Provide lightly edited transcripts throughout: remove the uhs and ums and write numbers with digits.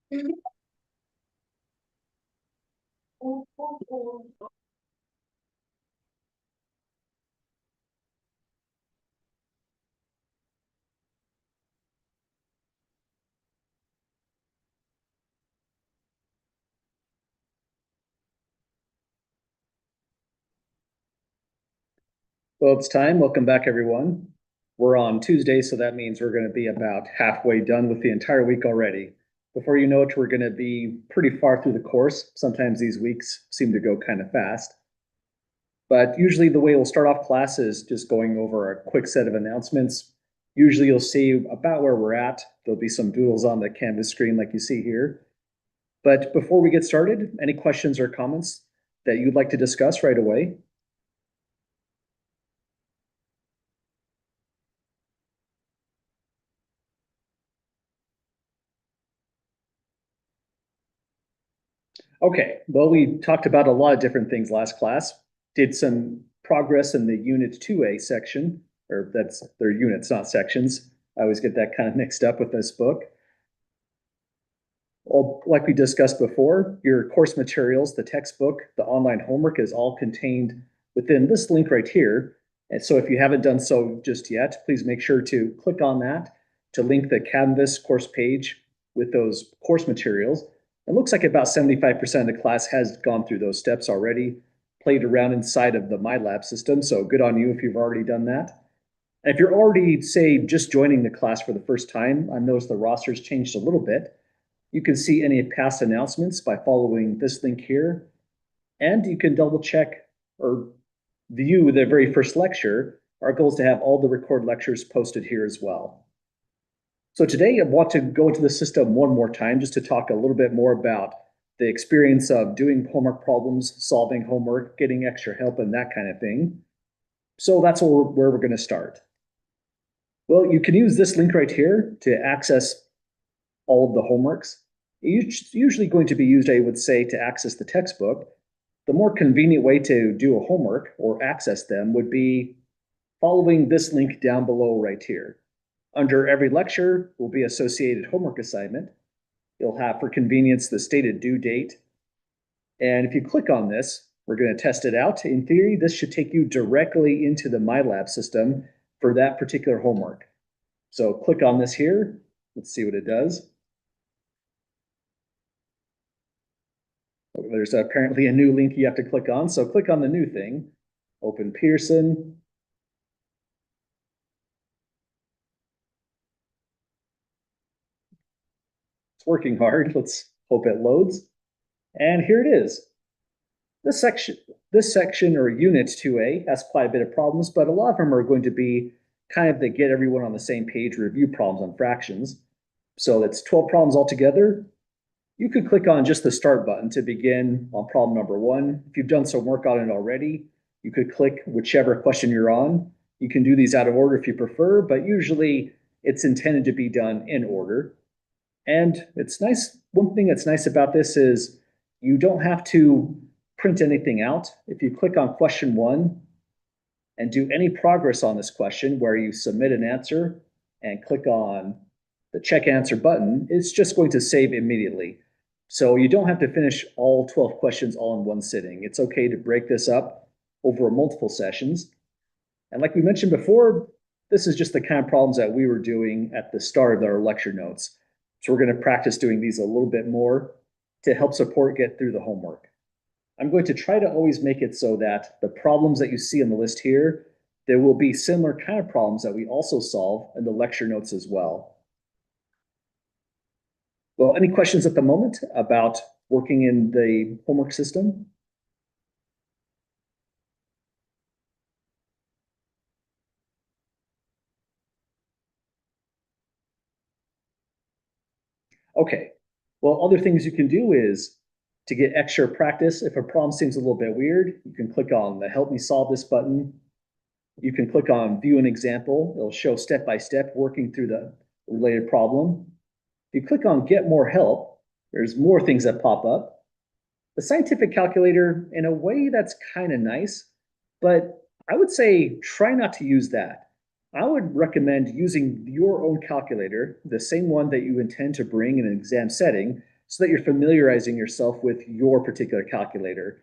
Well, it's time. Welcome back, everyone. We're on Tuesday, so that means we're going to be about halfway done with the entire week already. Before you know it, we're going to be pretty far through the course. Sometimes these weeks seem to go kind of fast. But usually the way we'll start off class is just going over a quick set of announcements. Usually you'll see about where we're at. There'll be some doodles on the Canvas screen like you see here. But before we get started, any questions or comments that you'd like to discuss right away? Okay, well, we talked about a lot of different things last class. Did some progress in the Unit 2A section, or that's their units, not sections. I always get that kind of mixed up with this book. Well, like we discussed before, your course materials, the textbook, the online homework is all contained within this link right here. And so if you haven't done so just yet, please make sure to click on that to link the Canvas course page with those course materials. It looks like about 75% of the class has gone through those steps already, played around inside of the MyLab system. So good on you if you've already done that. And if you're already, say, just joining the class for the first time, I noticed the roster's changed a little bit. You can see any past announcements by following this link here. And you can double check or view the very first lecture. Our goal is to have all the recorded lectures posted here as well. So today I want to go into the system one more time just to talk a little bit more about the experience of doing homework problems, solving homework, getting extra help, and that kind of thing. So that's where we're going to start. Well, you can use this link right here to access all of the homeworks. It's usually going to be used, I would say, to access the textbook. The more convenient way to do a homework or access them would be following this link down below right here. Under every lecture will be associated homework assignment. You'll have, for convenience, the stated due date. And if you click on this, we're going to test it out. In theory, this should take you directly into the MyLab system for that particular homework. So click on this here. Let's see what it does. There's apparently a new link you have to click on. So click on the new thing, open Pearson. It's working hard. Let's hope it loads. And here it is. This section or unit 2A has quite a bit of problems, but a lot of them are going to be kind of to get everyone on the same page, review problems on fractions. So that's 12 problems altogether. You could click on just the start button to begin on problem number 1. If you've done some work on it already, you could click whichever question you're on. You can do these out of order if you prefer, but usually it's intended to be done in order. And it's nice. One thing that's nice about this is you don't have to print anything out. If you click on question 1 and do any progress on this question where you submit an answer and click on the check answer button, it's just going to save immediately. So you don't have to finish all 12 questions all in one sitting. It's okay to break this up over multiple sessions. And like we mentioned before, this is just the kind of problems that we were doing at the start of our lecture notes. So we're going to practice doing these a little bit more to help support get through the homework. I'm going to try to always make it so that the problems that you see on the list here, there will be similar kind of problems that we also solve in the lecture notes as well. Well, any questions at the moment about working in the homework system? Okay. Well, other things you can do is to get extra practice. If a problem seems a little bit weird, you can click on the Help Me Solve This button. You can click on View an Example. It'll show step by step working through the related problem. If you click on Get More Help, there's more things that pop up. The scientific calculator, in a way, that's kind of nice, but I would say try not to use that. I would recommend using your own calculator, the same one that you intend to bring in an exam setting, so that you're familiarizing yourself with your particular calculator.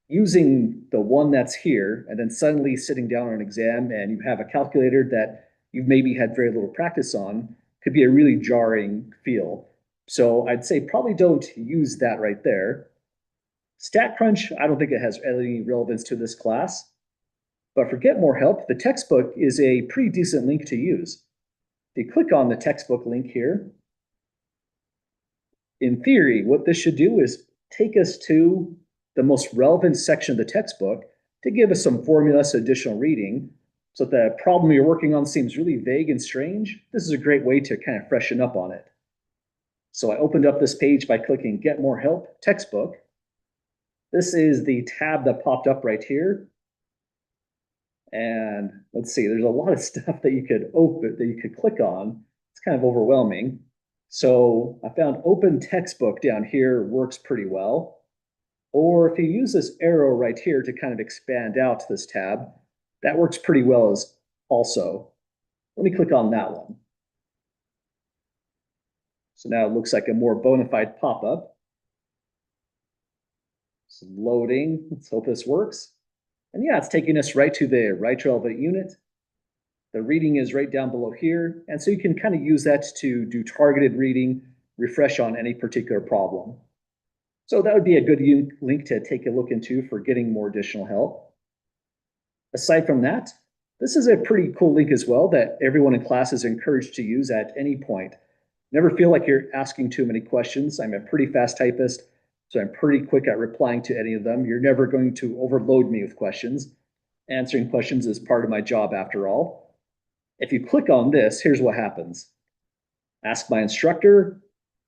Using the one that's here and then suddenly sitting down on an exam and you have a calculator that you've maybe had very little practice on could be a really jarring feel. So I'd say probably don't use that right there. StatCrunch, I don't think it has any relevance to this class. But for Get More Help, the textbook is a pretty decent link to use. If you click on the textbook link here, in theory, what this should do is take us to the most relevant section of the textbook to give us some formulas, additional reading. So if the problem you're working on seems really vague and strange, this is a great way to kind of freshen up on it. So I opened up this page by clicking Get More Help Textbook. This is the tab that popped up right here. And let's see, there's a lot of stuff that you could open, that you could click on. It's kind of overwhelming. So I found Open Textbook down here works pretty well. Or if you use this arrow right here to kind of expand out this tab, that works pretty well as also. Let me click on that one. So now it looks like a more bona fide pop-up. It's loading. Let's hope this works. And yeah, it's taking us right to the right relevant unit. The reading is right down below here. And so you can kind of use that to do targeted reading, refresh on any particular problem. So that would be a good link to take a look into for getting more additional help. Aside from that, this is a pretty cool link as well that everyone in class is encouraged to use at any point. Never feel like you're asking too many questions. I'm a pretty fast typist, so I'm pretty quick at replying to any of them. You're never going to overload me with questions. Answering questions is part of my job after all. If you click on this, here's what happens. Ask my instructor.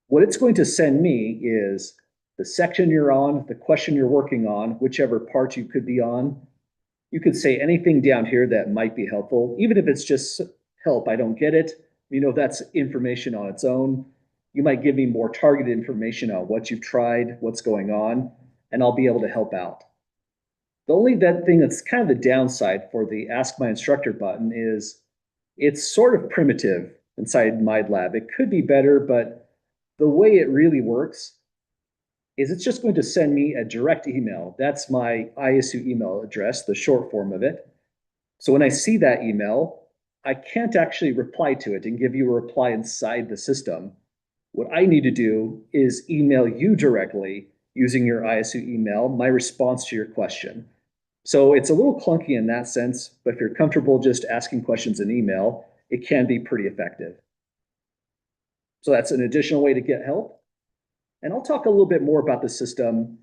What it's going to send me is the section you're on, the question you're working on, whichever part you could be on. You could say anything down here that might be helpful, even if it's just help, I don't get it. You know, that's information on its own. You might give me more targeted information on what you've tried, what's going on, and I'll be able to help out. The only thing that's kind of the downside for the Ask My Instructor button is it's sort of primitive inside MindLab. It could be better, but the way it really works is it's just going to send me a direct email. That's my ISU email address, the short form of it. So when I see that email, I can't actually reply to it and give you a reply inside the system. What I need to do is email you directly using your ISU email, my response to your question. So it's a little clunky in that sense, but if you're comfortable just asking questions in email, it can be pretty effective. So that's an additional way to get help. And I'll talk a little bit more about the system,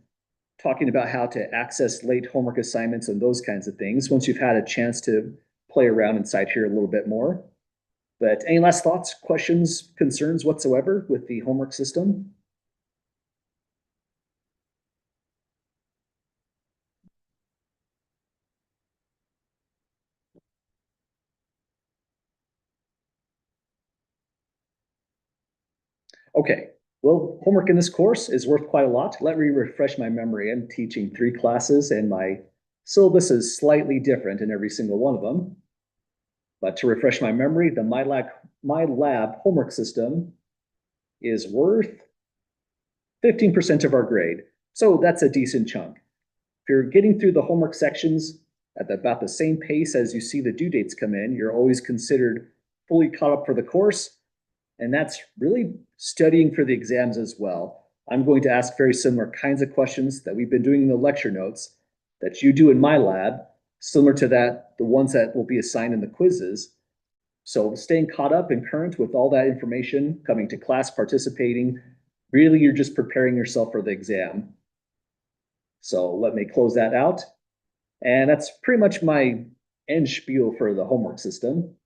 talking about how to access late homework assignments and those kinds of things once you've had a chance to play around inside here a little bit more. But any last thoughts, questions, concerns whatsoever with the homework system? Okay, well, homework in this course is worth quite a lot. Let me refresh my memory. I'm teaching 3 classes and my syllabus is slightly different in every single one of them. But to refresh my memory, the MyLab homework system is worth 15% of our grade. So that's a decent chunk. If you're getting through the homework sections at about the same pace as you see the due dates come in, you're always considered fully caught up for the course. And that's really studying for the exams as well. I'm going to ask very similar kinds of questions that we've been doing in the lecture notes that you do in MyLab, similar to that, the ones that will be assigned in the quizzes. So staying caught up and current with all that information, coming to class, participating, really you're just preparing yourself for the exam. So let me close that out. And that's pretty much my end spiel for the homework system.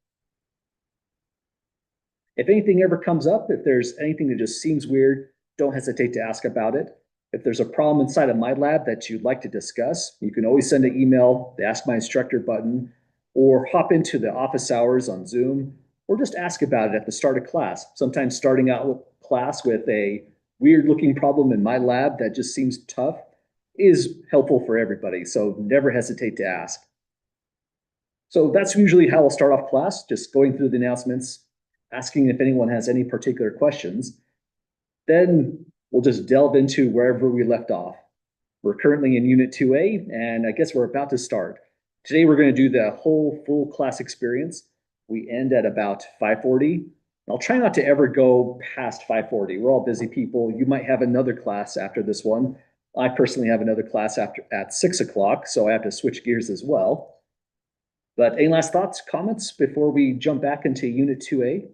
If anything ever comes up, if there's anything that just seems weird, don't hesitate to ask about it. If there's a problem inside of MyLab that you'd like to discuss, you can always send an email, the Ask My Instructor button, or hop into the office hours on Zoom, or just ask about it at the start of class. Sometimes starting out with class with a weird looking problem in MyLab that just seems tough is helpful for everybody, so never hesitate to ask. So that's usually how I'll start off class, just going through the announcements, asking if anyone has any particular questions. Then we'll just delve into wherever we left off. We're currently in Unit 2A, and I guess we're about to start. Today, we're going to do the whole full class experience. We end at about 5:40. I'll try not to ever go past 5:40. We're all busy people. You might have another class after this one. I personally have another class at 6 o'clock, so I have to switch gears as well. But any last thoughts, comments before we jump back into Unit 2A?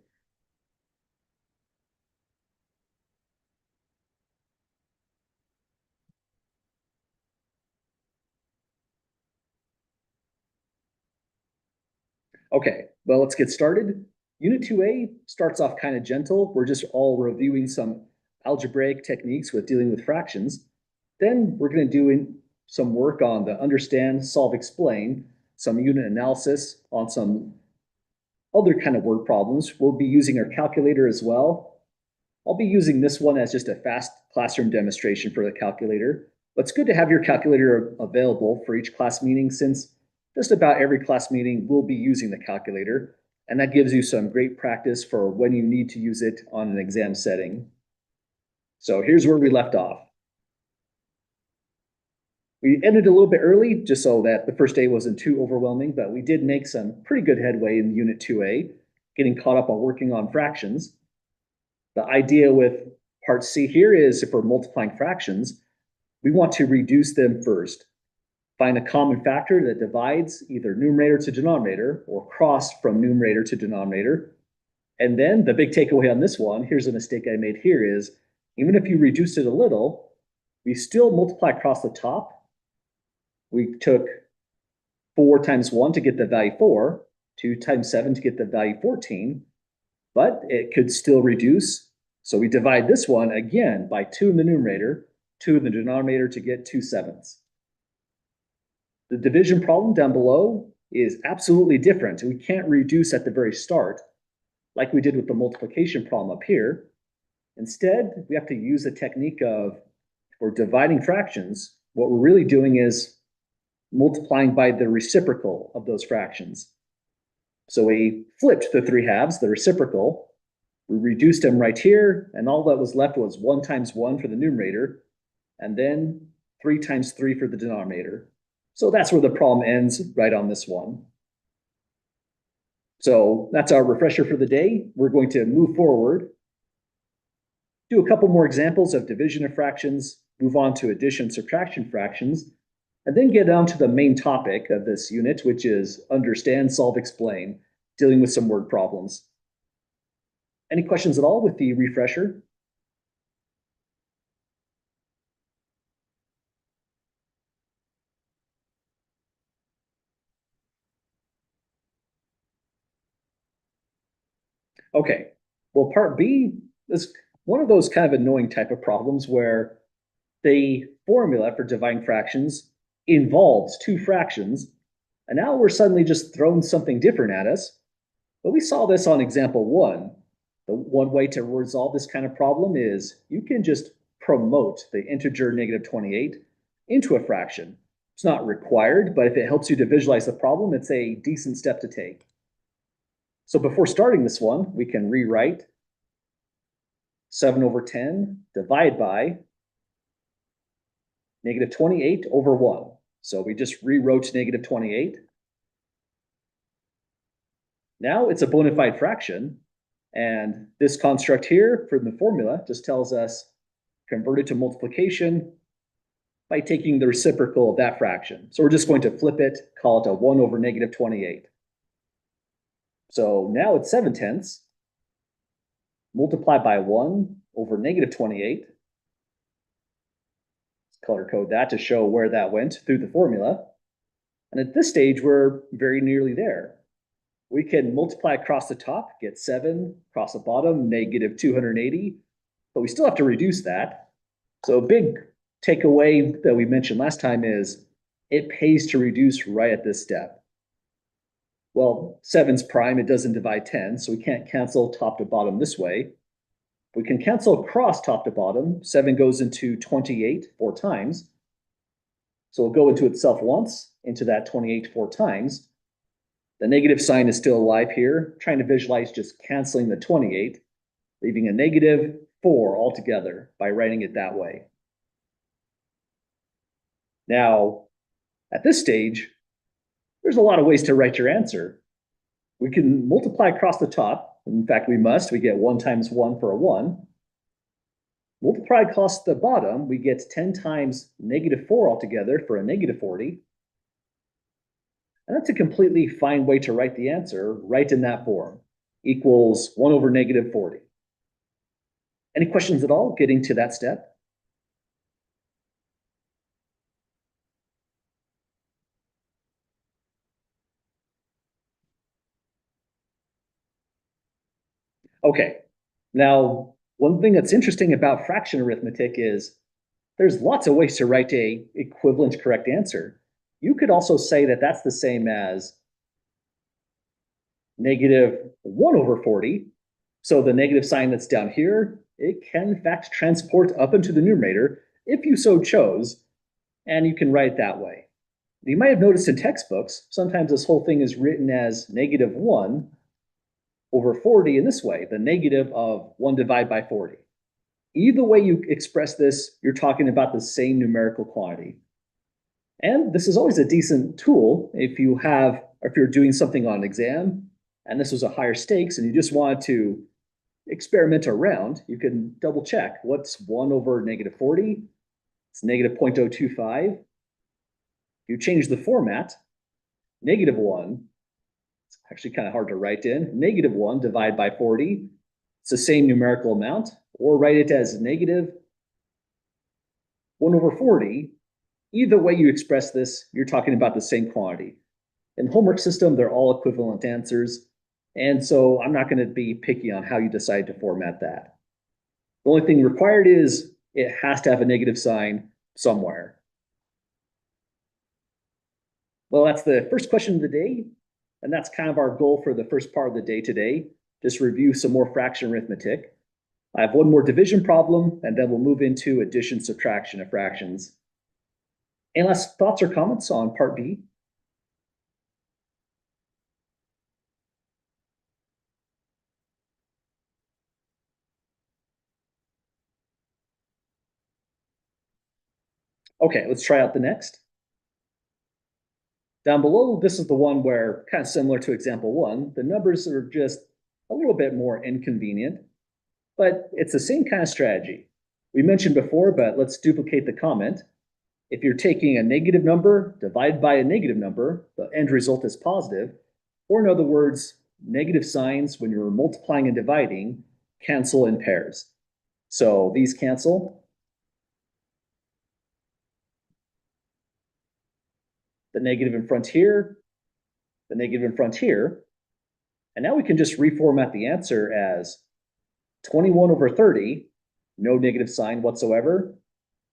Okay, well, let's get started. Unit 2A starts off kind of gentle. We're just all reviewing some algebraic techniques with dealing with fractions. Then we're going to do some work on the understand, solve, explain, some unit analysis on some other kind of word problems. We'll be using our calculator as well. I'll be using this one as just a fast classroom demonstration for the calculator. But it's good to have your calculator available for each class meeting, since just about every class meeting will be using the calculator. And that gives you some great practice for when you need to use it on an exam setting. So here's where we left off. We ended a little bit early just so that the first day wasn't too overwhelming, but we did make some pretty good headway in Unit 2A, getting caught up on working on fractions. The idea with part C here is if we're multiplying fractions, we want to reduce them first. Find a common factor that divides either numerator to denominator or cross from numerator to denominator. And then the big takeaway on this one, here's a mistake I made here, is even if you reduce it a little, we still multiply across the top. We took 4 times 1 to get the value 4, 2 times 7 to get the value 14, but it could still reduce. So we divide this one again by 2 in the numerator, 2 in the denominator to get 2/7. The division problem down below is absolutely different. We can't reduce at the very start like we did with the multiplication problem up here. Instead, we have to use the technique of, for dividing fractions, what we're really doing is multiplying by the reciprocal of those fractions. So we flipped the 3/2, the reciprocal. We reduced them right here, and all that was left was 1 times 1 for the numerator, and then 3 times 3 for the denominator. So that's where the problem ends, right on this one. So that's our refresher for the day. We're going to move forward, do a couple more examples of division of fractions, move on to addition, subtraction fractions, and then get down to the main topic of this unit, which is understand, solve, explain, dealing with some word problems. Any questions at all with the refresher? Okay, well, part B is one of those kind of annoying type of problems where the formula for dividing fractions involves 2 fractions, and now we're suddenly just throwing something different at us. But we saw this on example 1. The one way to resolve this kind of problem is you can just promote the integer -28 into a fraction. It's not required, but if it helps you to visualize the problem, it's a decent step to take. So before starting this one, we can rewrite 7/10 divided by -28 over 1. So we just rewrote -28. Now it's a bona fide fraction, and this construct here from the formula just tells us convert it to multiplication by taking the reciprocal of that fraction. So we're just going to flip it, call it a 1 over -28. So now it's 7/10 multiplied by 1 over -28. Let's color code that to show where that went through the formula. And at this stage, we're very nearly there. We can multiply across the top, get 7, across the bottom, -280, but we still have to reduce that. So a big takeaway that we mentioned last time is it pays to reduce right at this step. Well, 7's prime, it doesn't divide 10, so we can't cancel top to bottom this way. We can cancel across top to bottom. 7 goes into 28 4 times. So it'll go into itself once, into that 28 4 times. The negative sign is still alive here, trying to visualize just canceling the 28, leaving a negative 4 altogether by writing it that way. Now, at this stage, there's a lot of ways to write your answer. We can multiply across the top. In fact, we must. We get 1 times 1 for a 1. Multiply across the bottom, we get 10 times -4 altogether for a -40. And that's a completely fine way to write the answer right in that form, equals 1 over -40. Any questions at all getting to that step? Okay, now one thing that's interesting about fraction arithmetic is there's lots of ways to write a equivalent correct answer. You could also say that that's the same as -1 over 40. So the negative sign that's down here, it can in fact transport up into the numerator if you so chose, and you can write it that way. You might have noticed in textbooks, sometimes this whole thing is written as -1 over 40 in this way, the negative of 1 divided by 40. Either way you express this, you're talking about the same numerical quantity. And this is always a decent tool if you're doing something on an exam, and this was a higher stakes, and you just wanted to experiment around, you can double check. What's 1 over -40? It's -0.025. You change the format, -1, it's actually kind of hard to write in, -1 divided by 40, it's the same numerical amount, or write it as -1 over 40. Either way you express this, you're talking about the same quantity. In the homework system, they're all equivalent answers, and so I'm not going to be picky on how you decide to format that. The only thing required is it has to have a negative sign somewhere. Well, that's the first question of the day, and that's kind of our goal for the first part of the day today. Just review some more fraction arithmetic. I have one more division problem, and then we'll move into addition, subtraction of fractions. Any last thoughts or comments on part B? Okay, let's try out the next. Down below, this is the one where, kind of similar to example 1, the numbers are just a little bit more inconvenient, but it's the same kind of strategy. We mentioned before, but let's duplicate the comment. If you're taking a negative number divided by a negative number, the end result is positive, or in other words, negative signs when you're multiplying and dividing cancel in pairs. So these cancel. The negative in front here, the negative in front here. And now we can just reformat the answer as 21 over 30, no negative sign whatsoever.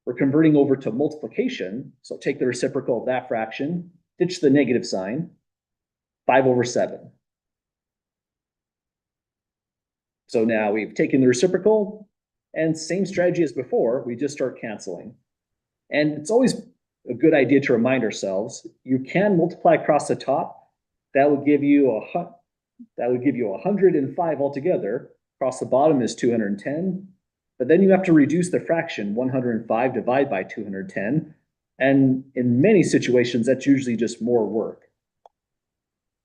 We're converting over to multiplication, so take the reciprocal of that fraction, ditch the negative sign, 5 over 7. So now we've taken the reciprocal, and same strategy as before, we just start canceling. And it's always a good idea to remind ourselves, you can multiply across the top. That would give you 105 altogether. Across the bottom is 210. But then you have to reduce the fraction 105 divided by 210. And in many situations, that's usually just more work.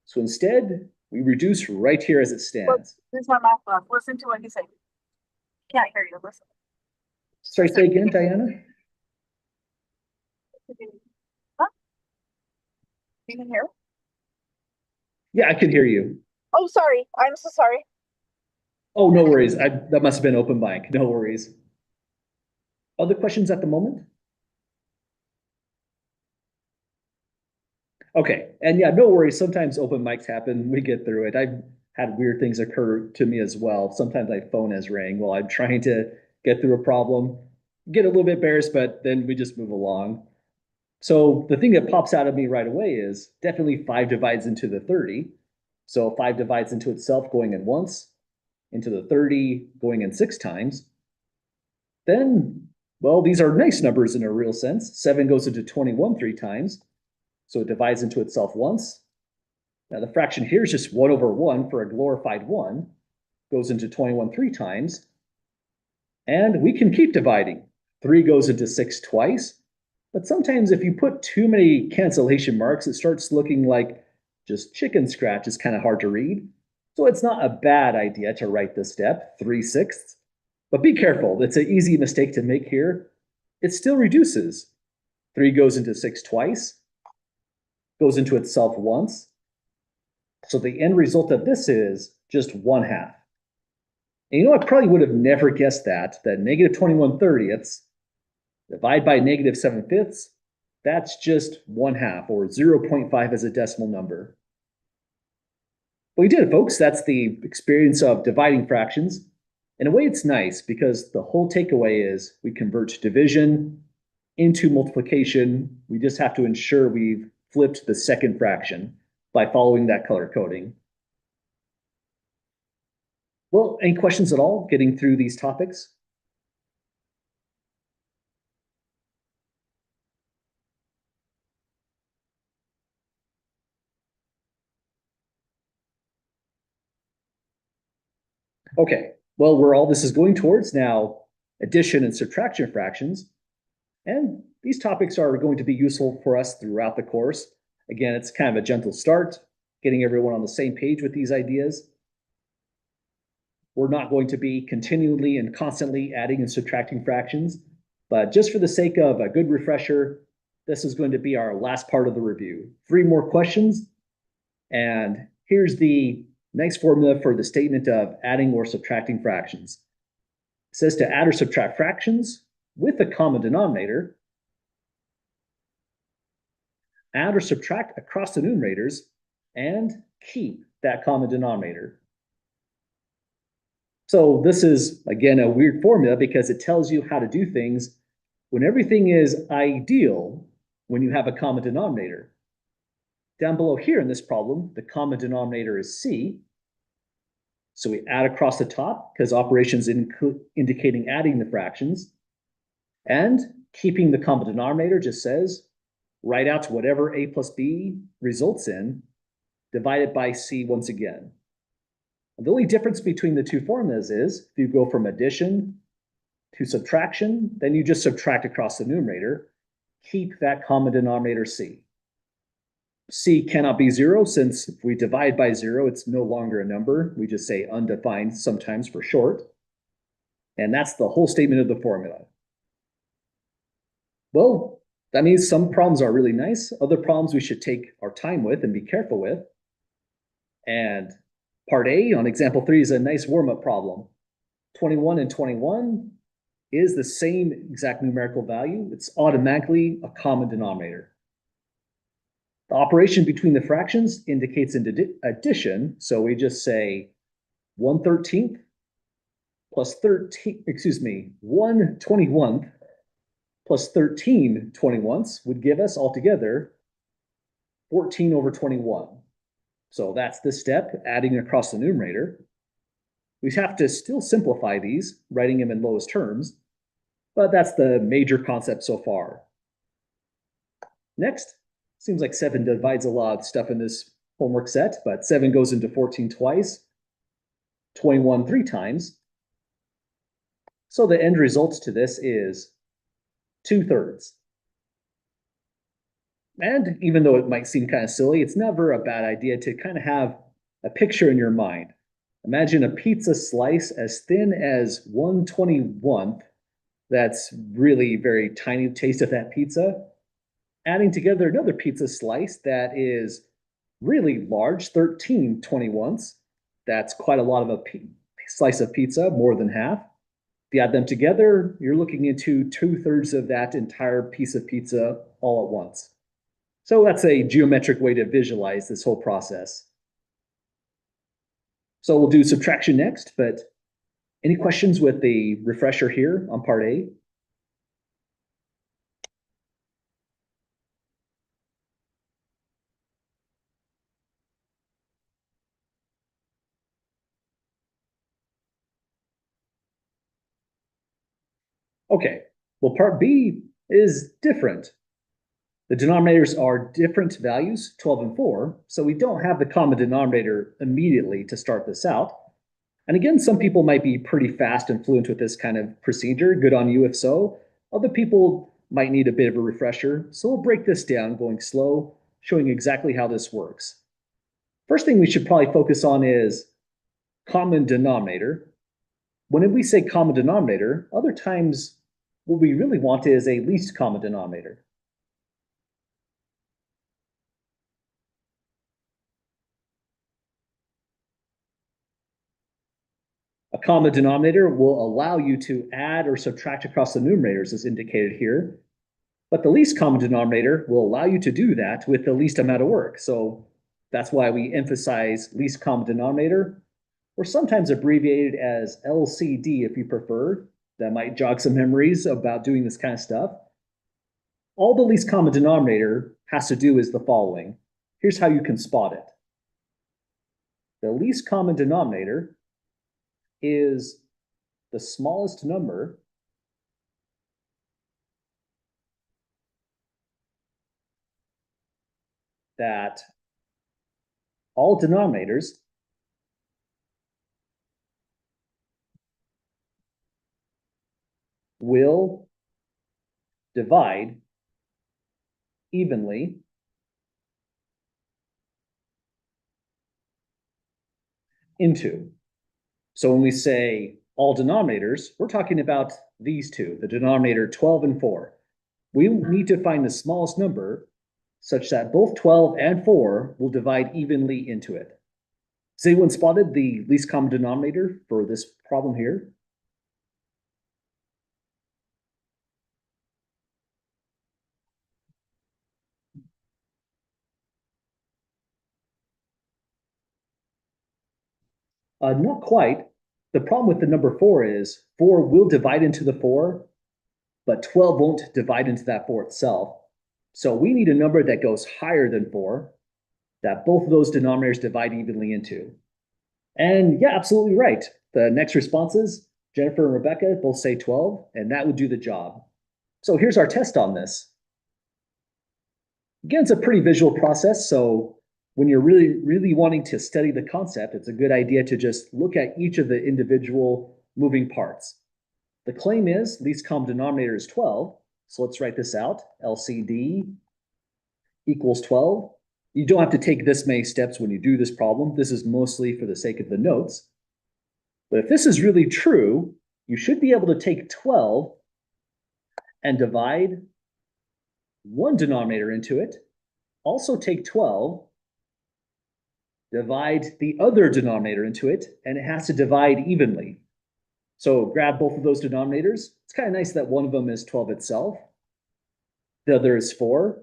So instead, we reduce right here as it stands. This is my math class. Listen to what he said. Can't hear you. Listen. Sorry, say again, Diana? Huh? You can hear? Yeah, I could hear you. Oh, sorry. I'm so sorry. Oh, no worries. That must have been open mic. No worries. Other questions at the moment? Okay, and yeah, no worries. Sometimes open mics happen. We get through it. I've had weird things occur to me as well. Sometimes my phone has rang while I'm trying to get through a problem. Get a little bit embarrassed, but then we just move along. So the thing that pops out of me right away is definitely 5 divides into the 30. So 5 divides into itself going in once, into the 30 going in 6 times. Then, well, these are nice numbers in a real sense. 7 goes into 21 3 times. So it divides into itself once. Now the fraction here is just 1 over 1 for a glorified 1. Goes into 21 3 times. And we can keep dividing. 3 goes into 6 twice, but sometimes if you put too many cancellation marks, it starts looking like just chicken scratch is kind of hard to read. So it's not a bad idea to write this step, 3/6. But be careful, it's an easy mistake to make here. It still reduces. 3 goes into 6 twice, goes into itself once. So the end result of this is just 1/2. And you know, I probably would have never guessed that negative 21/30 divide by negative 7/5, that's just 1/2 or 0.5 as a decimal number. Well, we did it, folks. That's the experience of dividing fractions. In a way, it's nice because the whole takeaway is we convert division into multiplication. We just have to ensure we've flipped the second fraction by following that color coding. Well, any questions at all getting through these topics? Okay, well, where all this is going towards now, addition and subtraction fractions. And these topics are going to be useful for us throughout the course. Again, it's kind of a gentle start, getting everyone on the same page with these ideas. We're not going to be continually and constantly adding and subtracting fractions, but just for the sake of a good refresher, this is going to be our last part of the review. 3 more questions, and here's the nice formula for the statement of adding or subtracting fractions. It says to add or subtract fractions with a common denominator, add or subtract across the numerators, and keep that common denominator. So this is, again, a weird formula because it tells you how to do things when everything is ideal when you have a common denominator. Down below here in this problem, the common denominator is C. So we add across the top because operations indicating adding the fractions. And keeping the common denominator just says write out whatever A plus B results in, divided by C once again. The only difference between the two formulas is if you go from addition to subtraction, then you just subtract across the numerator. Keep that common denominator C. C cannot be 0 since if we divide by 0, it's no longer a number. We just say undefined sometimes for short. And that's the whole statement of the formula. Well, that means some problems are really nice. Other problems we should take our time with and be careful with. And part A on example 3 is a nice warm-up problem. 21 and 21 is the same exact numerical value. It's automatically a common denominator. The operation between the fractions indicates an addition, so we just say 1/13 plus 1/21 plus 13/21 would give us altogether 14/21. So that's this step, adding across the numerator. We have to still simplify these, writing them in lowest terms, but that's the major concept so far. Next, seems like 7 divides a lot of stuff in this homework set, but 7 goes into 14 twice, 21 3 times. So the end result to this is 2/3. And even though it might seem kind of silly, it's never a bad idea to kind of have a picture in your mind. Imagine a pizza slice as thin as 1/21. That's really very tiny taste of that pizza. Adding together another pizza slice that is really large, 13/21. That's quite a lot of a slice of pizza, more than half. If you add them together, you're looking into 2/3 of that entire piece of pizza all at once. So that's a geometric way to visualize this whole process. So we'll do subtraction next, but any questions with the refresher here on part A? Okay, well, part B is different. The denominators are different values, 12 and 4, so we don't have the common denominator immediately to start this out. And again, some people might be pretty fast and fluent with this kind of procedure. Good on you if so. Other people might need a bit of a refresher. So we'll break this down going slow, showing exactly how this works. First thing we should probably focus on is common denominator. When we say common denominator, other times what we really want is a least common denominator. A common denominator will allow you to add or subtract across the numerators as indicated here. But the least common denominator will allow you to do that with the least amount of work. So that's why we emphasize least common denominator, or sometimes abbreviated as LCD if you prefer. That might jog some memories about doing this kind of stuff. All the least common denominator has to do is the following. Here's how you can spot it. The least common denominator is the smallest number that all denominators will divide evenly into. So when we say all denominators, we're talking about these two, the denominator 12 and 4. We need to find the smallest number such that both 12 and 4 will divide evenly into it. Has anyone spotted the least common denominator for this problem here? Not quite. The problem with the number 4 is 4 will divide into the 4, but 12 won't divide into that 4 itself. So we need a number that goes higher than 4, that both of those denominators divide evenly into. And yeah, absolutely right. The next responses, Jennifer and Rebecca both say 12, and that would do the job. So here's our test on this. Again, it's a pretty visual process, so when you're really wanting to study the concept, it's a good idea to just look at each of the individual moving parts. The claim is least common denominator is 12, so let's write this out. LCD equals 12. You don't have to take this many steps when you do this problem. This is mostly for the sake of the notes. But if this is really true, you should be able to take 12 and divide one denominator into it. Also take 12, divide the other denominator into it, and it has to divide evenly. So grab both of those denominators. It's kind of nice that one of them is 12 itself. The other is 4.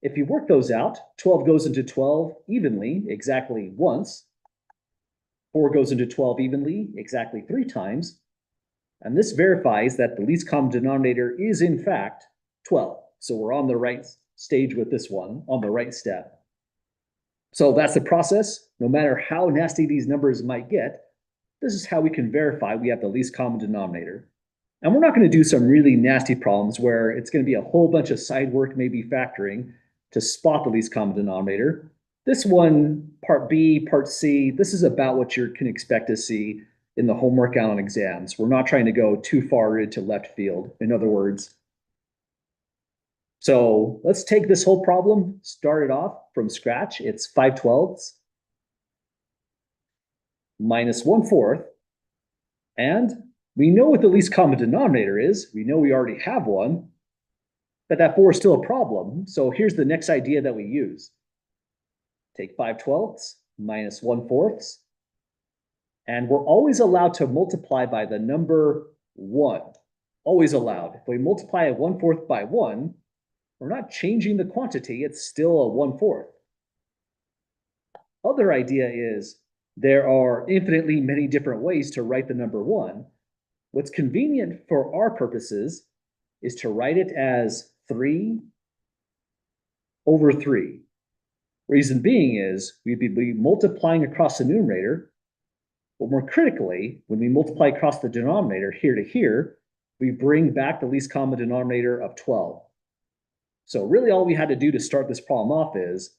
If you work those out, 12 goes into 12 evenly, exactly once. 4 goes into 12 evenly, exactly 3 times. And this verifies that the least common denominator is in fact 12. So we're on the right stage with this one, on the right step. So that's the process. No matter how nasty these numbers might get, this is how we can verify we have the least common denominator. And we're not going to do some really nasty problems where it's going to be a whole bunch of side work, maybe factoring, to spot the least common denominator. This one, part B, part C, this is about what you can expect to see in the homework and on exams. We're not trying to go too far into left field, in other words. So let's take this whole problem, start it off from scratch. It's 5/12 minus 1/4. And we know what the least common denominator is. We know we already have one, but that 4 is still a problem. So here's the next idea that we use. Take 5/12 minus 1/4. And we're always allowed to multiply by the number 1. Always allowed. If we multiply a 1/4 by 1, we're not changing the quantity. It's still a 1/4. Other idea is there are infinitely many different ways to write the number 1. What's convenient for our purposes is to write it as 3/3. Reason being is we'd be multiplying across the numerator, but more critically, when we multiply across the denominator here to here, we bring back the least common denominator of 12. So really all we had to do to start this problem off is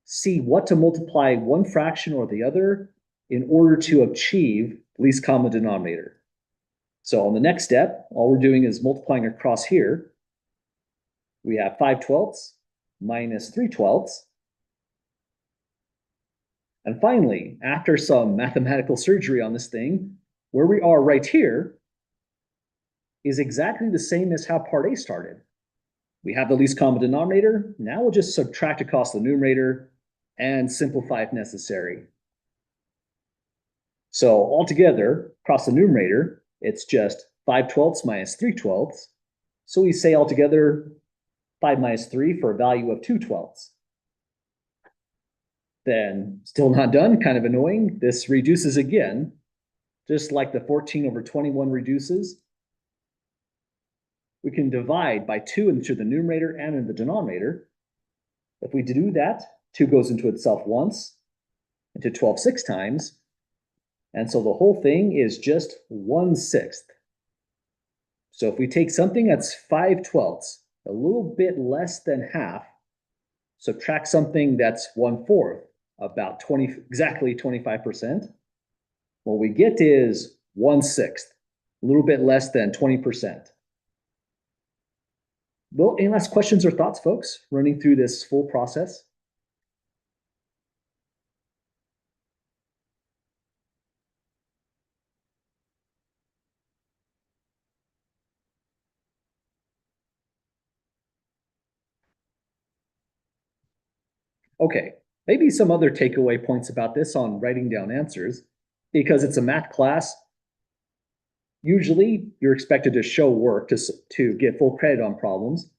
see what to multiply one fraction or the other in order to achieve least common denominator. So on the next step, all we're doing is multiplying across here. We have 5/12 minus 3/12. And finally, after some mathematical surgery on this thing, where we are right here is exactly the same as how part A started. We have the least common denominator. Now we'll just subtract across the numerator and simplify if necessary. So altogether, across the numerator, it's just 5/12 minus 3/12. So we say altogether 5 minus 3 for a value of 2/12. Then, still not done, kind of annoying, this reduces again, just like the 14/21 reduces. We can divide by 2 into the numerator and in the denominator. If we do that, 2 goes into itself once, into 12 6 times, and so the whole thing is just 1/6. So if we take something that's 5/12, a little bit less than half, subtract something that's 1/4, about exactly 25%, what we get is 1/6, a little bit less than 20%. Well, any last questions or thoughts, folks, running through this full process? Okay, maybe some other takeaway points about this on writing down answers. Because it's a math class, usually you're expected to show work to get full credit on problems.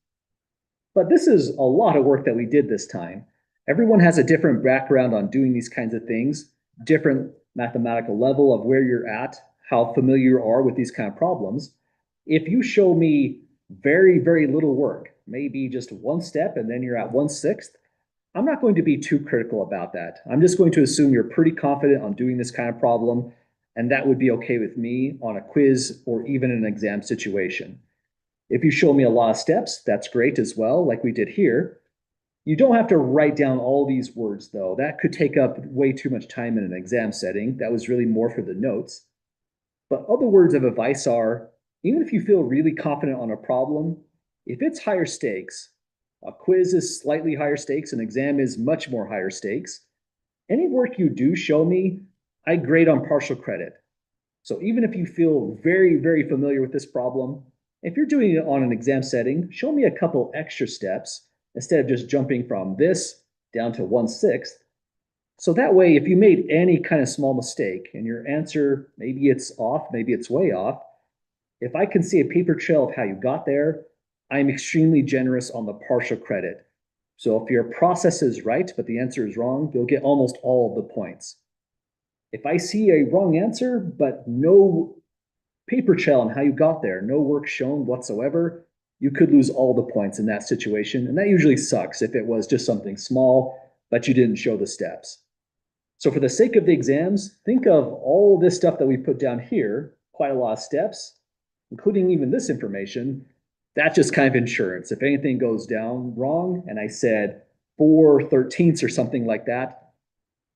But this is a lot of work that we did this time. Everyone has a different background on doing these kinds of things, different mathematical level of where you're at, how familiar you are with these kind of problems. If you show me very, very little work, maybe just one step and then you're at 1/6, I'm not going to be too critical about that. I'm just going to assume you're pretty confident on doing this kind of problem, and that would be okay with me on a quiz or even an exam situation. If you show me a lot of steps, that's great as well, like we did here. You don't have to write down all these words, though. That could take up way too much time in an exam setting. That was really more for the notes. But other words of advice are, even if you feel really confident on a problem, if it's higher stakes, a quiz is slightly higher stakes, an exam is much more higher stakes. Any work you do show me, I grade on partial credit. So even if you feel very, very familiar with this problem, if you're doing it on an exam setting, show me a couple extra steps instead of just jumping from this down to 1/6. So that way, if you made any kind of small mistake and your answer, maybe it's off, maybe it's way off, if I can see a paper trail of how you got there, I'm extremely generous on the partial credit. So if your process is right, but the answer is wrong, you'll get almost all of the points. If I see a wrong answer, but no paper trail on how you got there, no work shown whatsoever, you could lose all the points in that situation. And that usually sucks if it was just something small, but you didn't show the steps. So for the sake of the exams, think of all this stuff that we put down here, quite a lot of steps, including even this information. That's just kind of insurance. If anything goes down wrong, and I said 4/13 or something like that,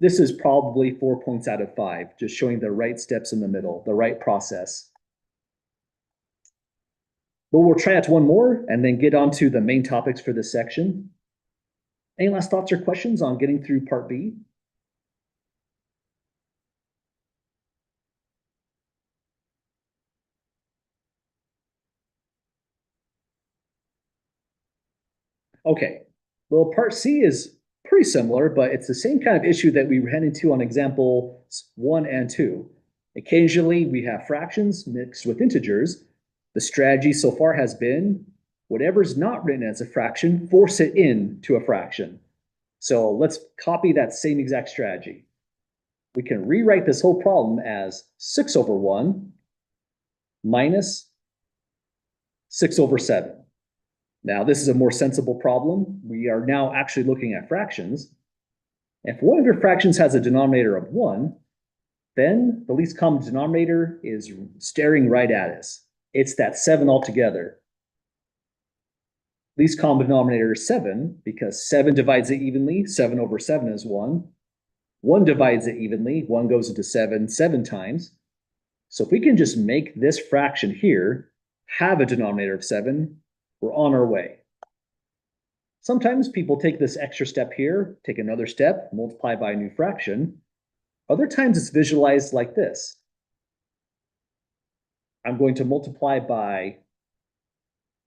this is probably 4 points out of 5, just showing the right steps in the middle, the right process. But we'll try out one more and then get on to the main topics for this section. Any last thoughts or questions on getting through part B? Okay, well, part C is pretty similar, but it's the same kind of issue that we ran into on examples 1 and 2. Occasionally, we have fractions mixed with integers. The strategy so far has been whatever's not written as a fraction, force it into a fraction. So let's copy that same exact strategy. We can rewrite this whole problem as 6/1 minus 6/7. Now, this is a more sensible problem. We are now actually looking at fractions. If one of your fractions has a denominator of 1, then the least common denominator is staring right at us. It's that 7 altogether. Least common denominator is 7 because 7 divides it evenly. 7/7 is 1. 1 divides it evenly, 1 goes into 7 times. So if we can just make this fraction here have a denominator of 7, we're on our way. Sometimes people take this extra step here, take another step, multiply by a new fraction. Other times it's visualized like this. I'm going to multiply by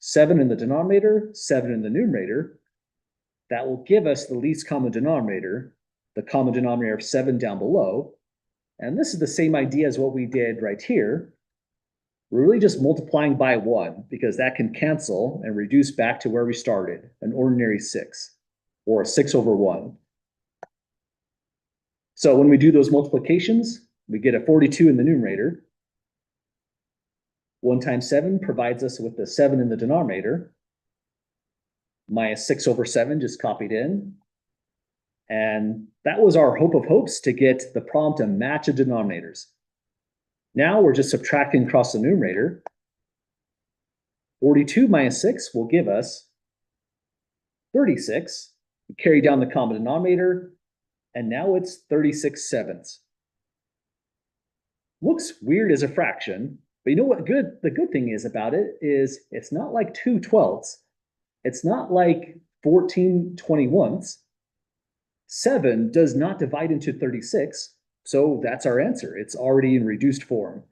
7 in the denominator, 7 in the numerator. That will give us the least common denominator, the common denominator of 7 down below. And this is the same idea as what we did right here. We're really just multiplying by 1 because that can cancel and reduce back to where we started, an ordinary 6, or a 6 over 1. So when we do those multiplications, we get a 42 in the numerator. 1 times 7 provides us with the 7 in the denominator. Minus 6 over 7 just copied in. And that was our hope of hopes to get the problem to match the denominators. Now we're just subtracting across the numerator. 42 minus 6 will give us 36. We carry down the common denominator, and now it's 36 sevenths. Looks weird as a fraction, but you know what the good thing is about it is it's not like 2/12. It's not like 14/21. 7 does not divide into 36, so that's our answer. It's already in reduced form.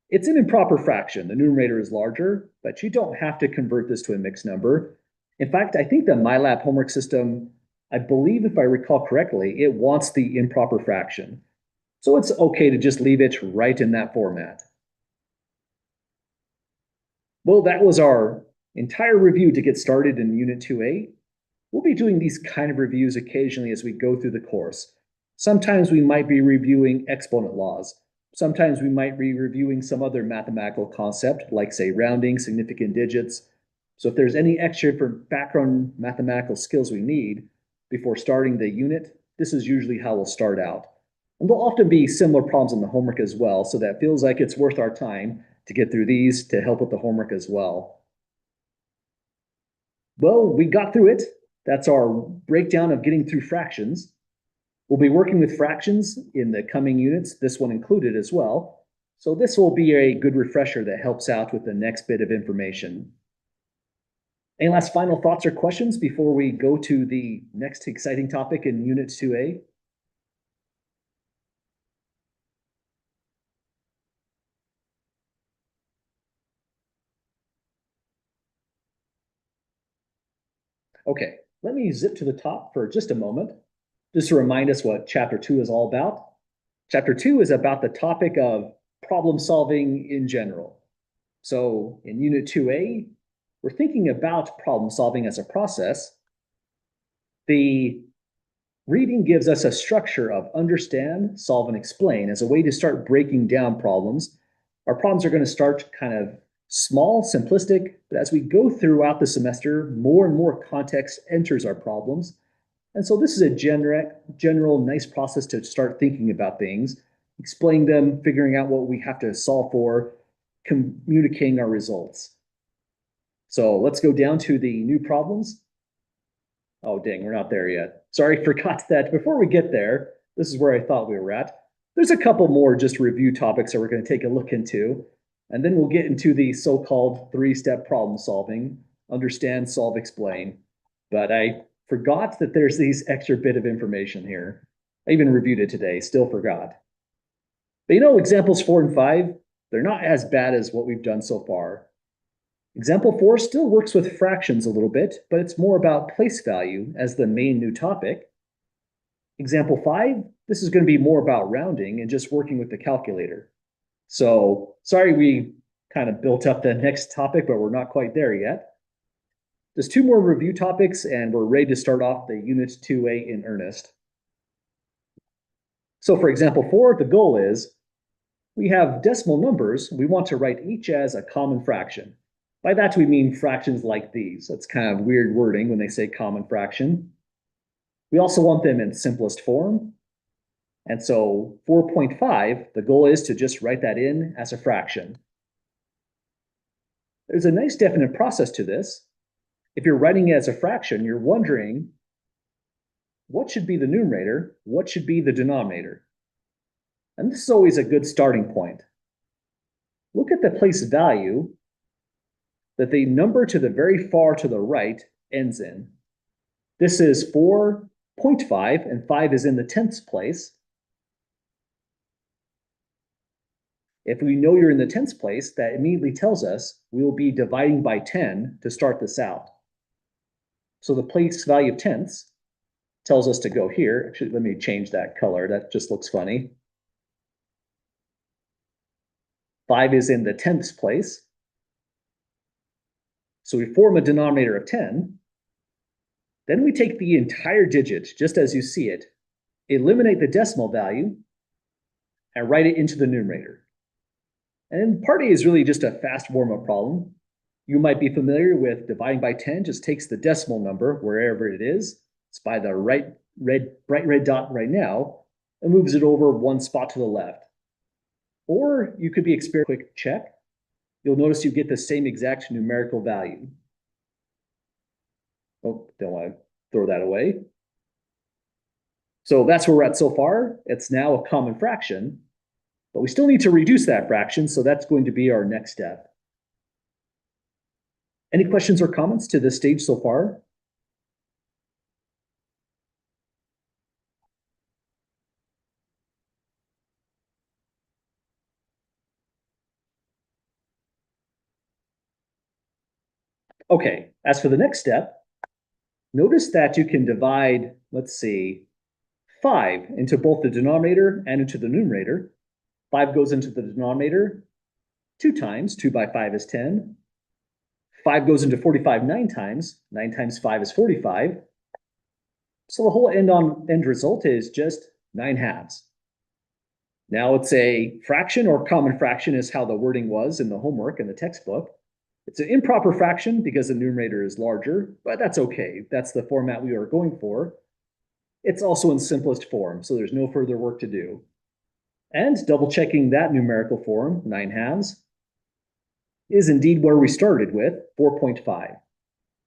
It's an improper fraction. The numerator is larger, but you don't have to convert this to a mixed number. In fact, I think the MyLab homework system, I believe if I recall correctly, it wants the improper fraction. So it's okay to just leave it right in that format. Well, that was our entire review to get started in Unit 2A. We'll be doing these kind of reviews occasionally as we go through the course. Sometimes we might be reviewing exponent laws. Sometimes we might be reviewing some other mathematical concept, like say rounding, significant digits. So if there's any extra for background mathematical skills we need before starting the unit, this is usually how we'll start out. And there'll often be similar problems in the homework as well, so that feels like it's worth our time to get through these to help with the homework as well. Well, we got through it. That's our breakdown of getting through fractions. We'll be working with fractions in the coming units, this one included as well. So this will be a good refresher that helps out with the next bit of information. Any last final thoughts or questions before we go to the next exciting topic in Unit 2A? Okay, let me zip to the top for just a moment, just to remind us what Chapter 2 is all about. Chapter 2 is about the topic of problem solving in general. So in Unit 2A, we're thinking about problem solving as a process. The reading gives us a structure of understand, solve, and explain as a way to start breaking down problems. Our problems are going to start kind of small, simplistic, but as we go throughout the semester, more and more context enters our problems. And so this is a general nice process to start thinking about things, explaining them, figuring out what we have to solve for, communicating our results. So let's go down to the new problems. Oh, dang, we're not there yet. Sorry, forgot that. Before we get there, this is where I thought we were at. There's a couple more just review topics that we're going to take a look into. And then we'll get into the so-called 3-step problem solving, understand, solve, explain. But I forgot that there's these extra bit of information here. I even reviewed it today, still forgot. But you know, examples 4 and 5, they're not as bad as what we've done so far. Example 4 still works with fractions a little bit, but it's more about place value as the main new topic. Example 5, this is going to be more about rounding and just working with the calculator. So sorry we kind of built up the next topic, but we're not quite there yet. There's 2 more review topics, and we're ready to start off the Unit 2A in earnest. So for example 4, the goal is we have decimal numbers. We want to write each as a common fraction. By that, we mean fractions like these. That's kind of weird wording when they say common fraction. We also want them in simplest form. And so 4.5, the goal is to just write that in as a fraction. There's a nice definite process to this. If you're writing it as a fraction, you're wondering, what should be the numerator, what should be the denominator. And this is always a good starting point. Look at the place value that the number to the very far to the right ends in. This is 4.5, and 5 is in the tenths place. If we know you're in the tenths place, that immediately tells us we will be dividing by 10 to start this out. So the place value of tenths tells us to go here. Actually, let me change that color. That just looks funny. 5 is in the tenths place. So we form a denominator of 10. Then we take the entire digit, just as you see it, eliminate the decimal value, and write it into the numerator. And part A is really just a fast warm-up problem. You might be familiar with dividing by 10, just takes the decimal number, wherever it is. It's by the bright red dot right now, and moves it over one spot to the left. Or you could be experimenting, quick check. You'll notice you get the same exact numerical value. Oh, don't want to throw that away. So that's where we're at so far. It's now a common fraction, but we still need to reduce that fraction, so that's going to be our next step. Any questions or comments to this stage so far? Okay, as for the next step, notice that you can divide, let's see, 5 into both the denominator and into the numerator. 5 goes into the denominator 2 times. 2 by 5 is 10. 5 goes into 45 9 times. 9 times 5 is 45. So the whole end result is just 9/2. Now it's a fraction, or common fraction is how the wording was in the homework in the textbook. It's an improper fraction because the numerator is larger, but that's okay. That's the format we are going for. It's also in simplest form, so there's no further work to do. And double checking that numerical form, 9/2, is indeed where we started with, 4.5.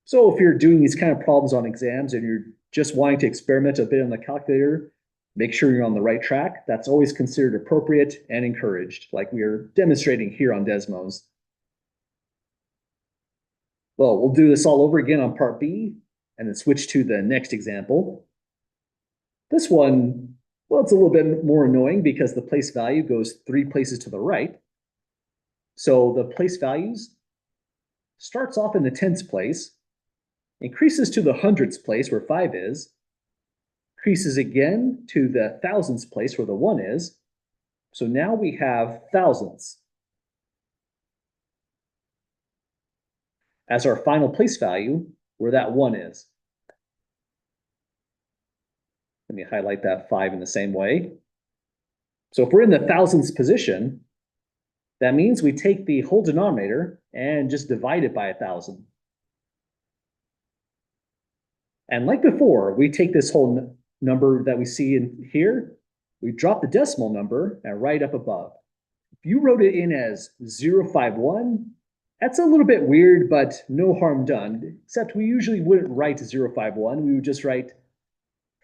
So if you're doing these kind of problems on exams and you're just wanting to experiment a bit on the calculator, make sure you're on the right track. That's always considered appropriate and encouraged, like we are demonstrating here on Desmos. Well, we'll do this all over again on part B and then switch to the next example. This one, well, it's a little bit more annoying because the place value goes 3 places to the right. So the place values starts off in the tenths place, increases to the hundredths place where 5 is, increases again to the thousandths place where the 1 is. So now we have thousandths as our final place value where that 1 is. Let me highlight that 5 in the same way. So if we're in the thousandths position, that means we take the whole denominator and just divide it by 1,000. And like before, we take this whole number that we see in here, we drop the decimal number and right up above. If you wrote it in as 051, that's a little bit weird, but no harm done, except we usually wouldn't write 051, we would just write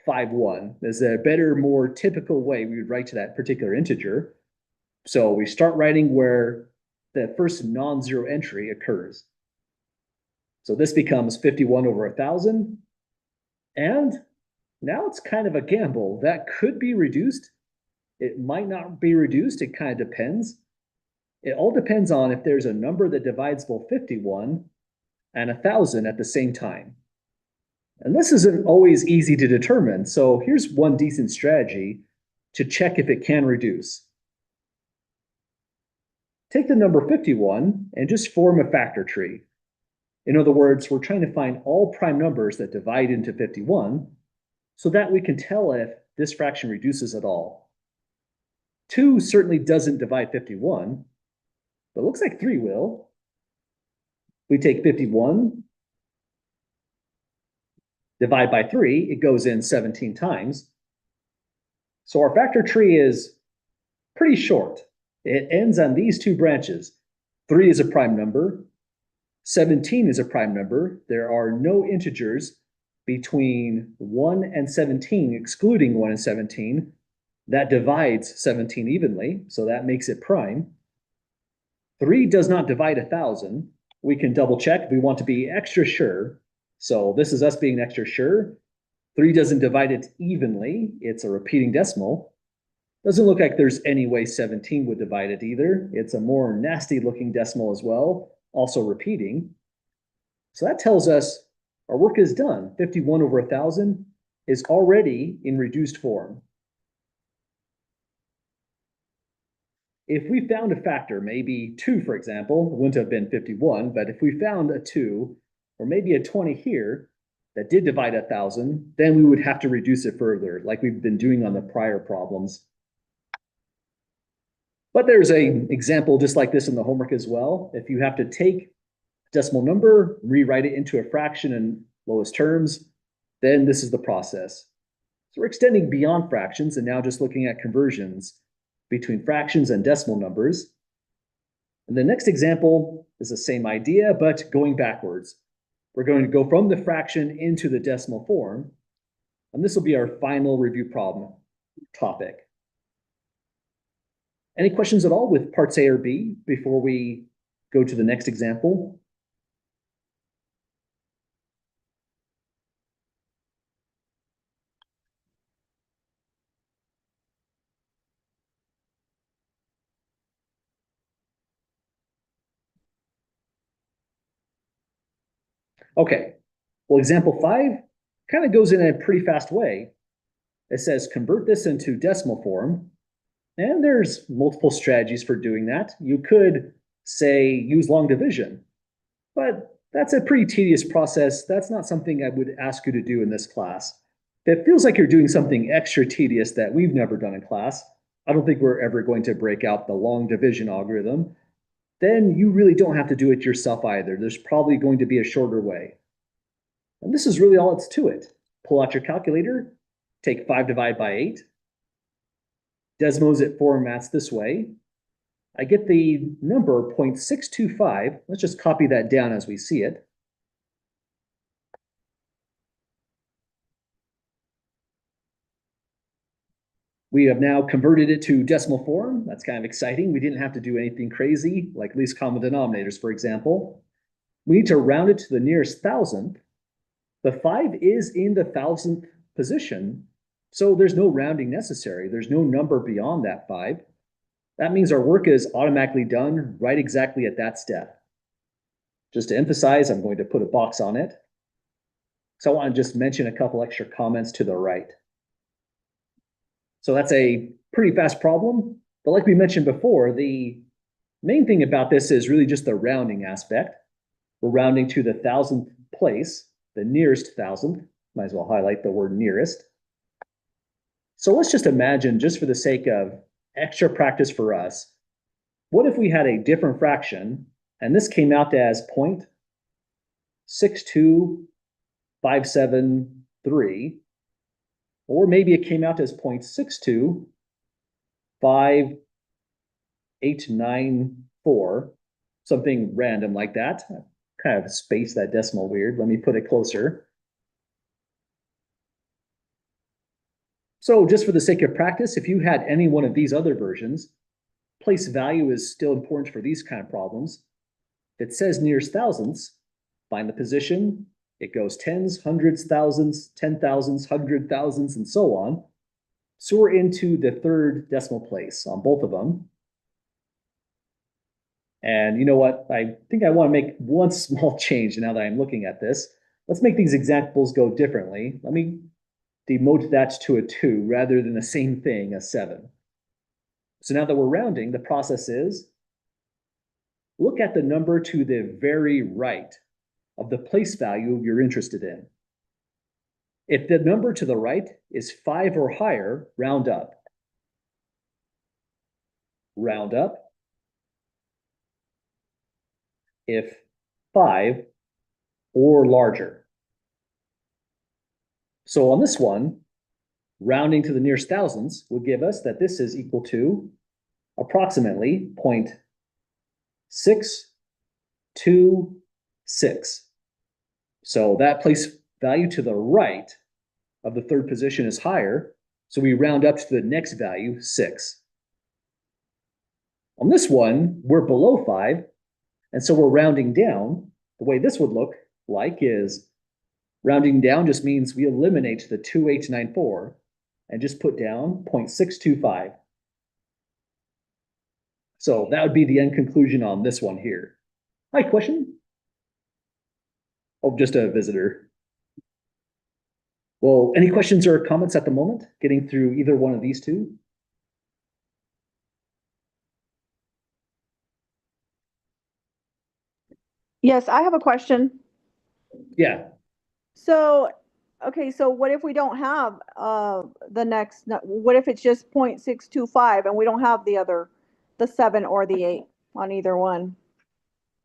51. There's a better, more typical way we would write to that particular integer. So we start writing where the first non-zero entry occurs. So this becomes 51 over 1,000. And now it's kind of a gamble. That could be reduced. It might not be reduced. It kind of depends. It all depends on if there's a number that divides both 51 and 1,000 at the same time. And this isn't always easy to determine. So here's one decent strategy to check if it can reduce. Take the number 51 and just form a factor tree. In other words, we're trying to find all prime numbers that divide into 51 so that we can tell if this fraction reduces at all. 2 certainly doesn't divide 51, but it looks like 3 will. We take 51, divide by 3, it goes in 17 times. So our factor tree is pretty short. It ends on these 2 branches. 3 is a prime number. 17 is a prime number. There are no integers between 1 and 17, excluding 1 and 17, that divides 17 evenly, so that makes it prime. 3 does not divide 1,000. We can double check if we want to be extra sure. So this is us being extra sure. 3 doesn't divide it evenly. It's a repeating decimal. Doesn't look like there's any way 17 would divide it either. It's a more nasty looking decimal as well, also repeating. So that tells us our work is done. 51 over 1,000 is already in reduced form. If we found a factor, maybe 2, for example, it wouldn't have been 51, but if we found a 2, or maybe a 20 here, that did divide 1,000, then we would have to reduce it further, like we've been doing on the prior problems. But there's an example just like this in the homework as well. If you have to take a decimal number, rewrite it into a fraction in lowest terms, then this is the process. So we're extending beyond fractions and now just looking at conversions between fractions and decimal numbers. And the next example is the same idea, but going backwards. We're going to go from the fraction into the decimal form, and this will be our final review problem topic. Any questions at all with parts A or B before we go to the next example? Okay, well, example 5 kind of goes in a pretty fast way. It says convert this into decimal form, and there's multiple strategies for doing that. You could say use long division, but that's a pretty tedious process. That's not something I would ask you to do in this class. If it feels like you're doing something extra tedious that we've never done in class, I don't think we're ever going to break out the long division algorithm. Then you really don't have to do it yourself either. There's probably going to be a shorter way. And this is really all it's to it. Pull out your calculator, take 5 divided by 8. Desmos it formats this way. I get the number 0.625. Let's just copy that down as we see it. We have now converted it to decimal form. That's kind of exciting. We didn't have to do anything crazy, like least common denominators, for example. We need to round it to the nearest thousandth. The 5 is in the thousandth position, so there's no rounding necessary. There's no number beyond that 5. That means our work is automatically done right exactly at that step. Just to emphasize, I'm going to put a box on it. So I want to just mention a couple extra comments to the right. So that's a pretty fast problem, but like we mentioned before, the main thing about this is really just the rounding aspect. We're rounding to the thousandth place, the nearest thousandth. Might as well highlight the word nearest. So let's just imagine, just for the sake of extra practice for us, what if we had a different fraction and this came out as 0.62573, or maybe it came out as 0.625,894, something random like that. Kind of spaced that decimal weird. Let me put it closer. So just for the sake of practice, if you had any one of these other versions, place value is still important for these kind of problems. If it says nearest thousandths, find the position. It goes tens, hundreds, thousands, 10,000s, 100,000s, and so on. So we're into the third decimal place on both of them. And you know what? I think I want to make one small change now that I'm looking at this. Let's make these examples go differently. Let me demote that to a 2 rather than the same thing, a 7. So now that we're rounding, the process is look at the number to the very right of the place value you're interested in. If the number to the right is 5 or higher, round up. Round up. If 5 or larger. So on this one, rounding to the nearest thousands will give us that this is equal to approximately 0.626. So that place value to the right of the third position is higher, so we round up to the next value, 6. On this one, we're below 5, and so we're rounding down. The way this would look like is rounding down just means we eliminate the 2894 and just put down 0.625. So that would be the end conclusion on this one here. Hi, question? Oh, just a visitor. Well, any questions or comments at the moment? Getting through either one of these two? Yes, I have a question. Yeah. So, okay, so what if we don't have what if it's just 0.625 and we don't have the 7 or the 8 on either one?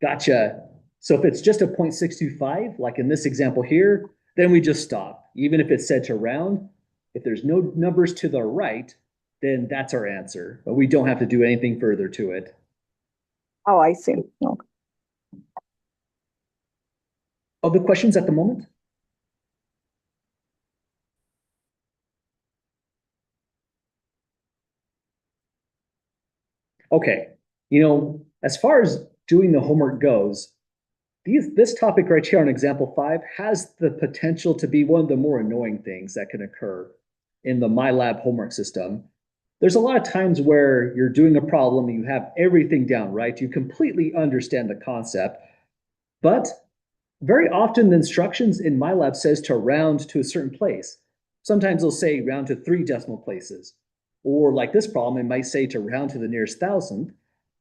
Gotcha. So if it's just a 0.625, like in this example here, then we just stop. Even if it's said to round, if there's no numbers to the right, then that's our answer. But we don't have to do anything further to it. Oh, I see. Okay. Other questions at the moment? Okay. As far as doing the homework goes, this topic right here on example 5 has the potential to be one of the more annoying things that can occur in the MyLab homework system. There's a lot of times where you're doing a problem and you have everything down, right? You completely understand the concept, but very often the instructions in MyLab says to round to a certain place. Sometimes they'll say round to 3 decimal places. Or like this problem, it might say to round to the nearest thousandth.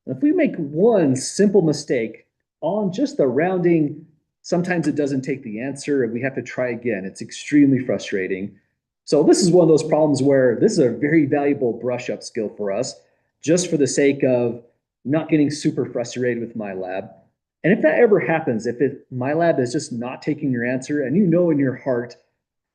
And if we make one simple mistake on just the rounding, sometimes it doesn't take the answer and we have to try again. It's extremely frustrating. So this is one of those problems where this is a very valuable brush up skill for us, just for the sake of not getting super frustrated with MyLab. And if that ever happens, if MyLab is just not taking your answer and you know in your heart,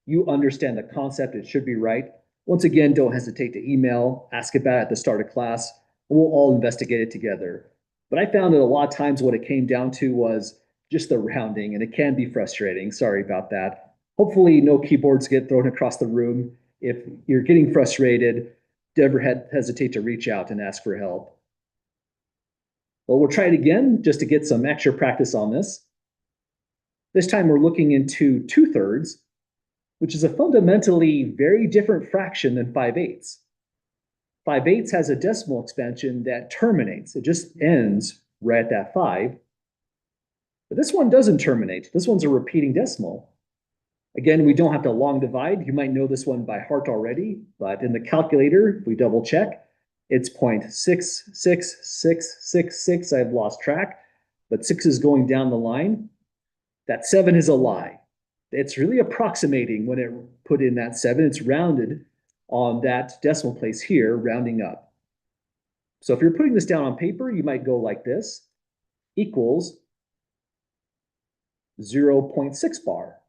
you understand the concept, it should be right. Once again, don't hesitate to email, ask about it at the start of class, and we'll all investigate it together. But I found that a lot of times what it came down to was just the rounding, and it can be frustrating. Sorry about that. Hopefully no keyboards get thrown across the room. If you're getting frustrated, never hesitate to reach out and ask for help. Well, we'll try it again just to get some extra practice on this. This time we're looking into 2/3, which is a fundamentally very different fraction than 5/8. 5/8 has a decimal expansion that terminates. It just ends right at that 5. But this one doesn't terminate. This one's a repeating decimal. Again, we don't have to long divide. You might know this one by heart already, but in the calculator, if we double check, it's 0.66666. I've lost track, but 6 is going down the line. That 7 is a lie. It's really approximating when it put in that 7. It's rounded on that decimal place here, rounding up. So if you're putting this down on paper, you might go like this, equals 0.6 bar.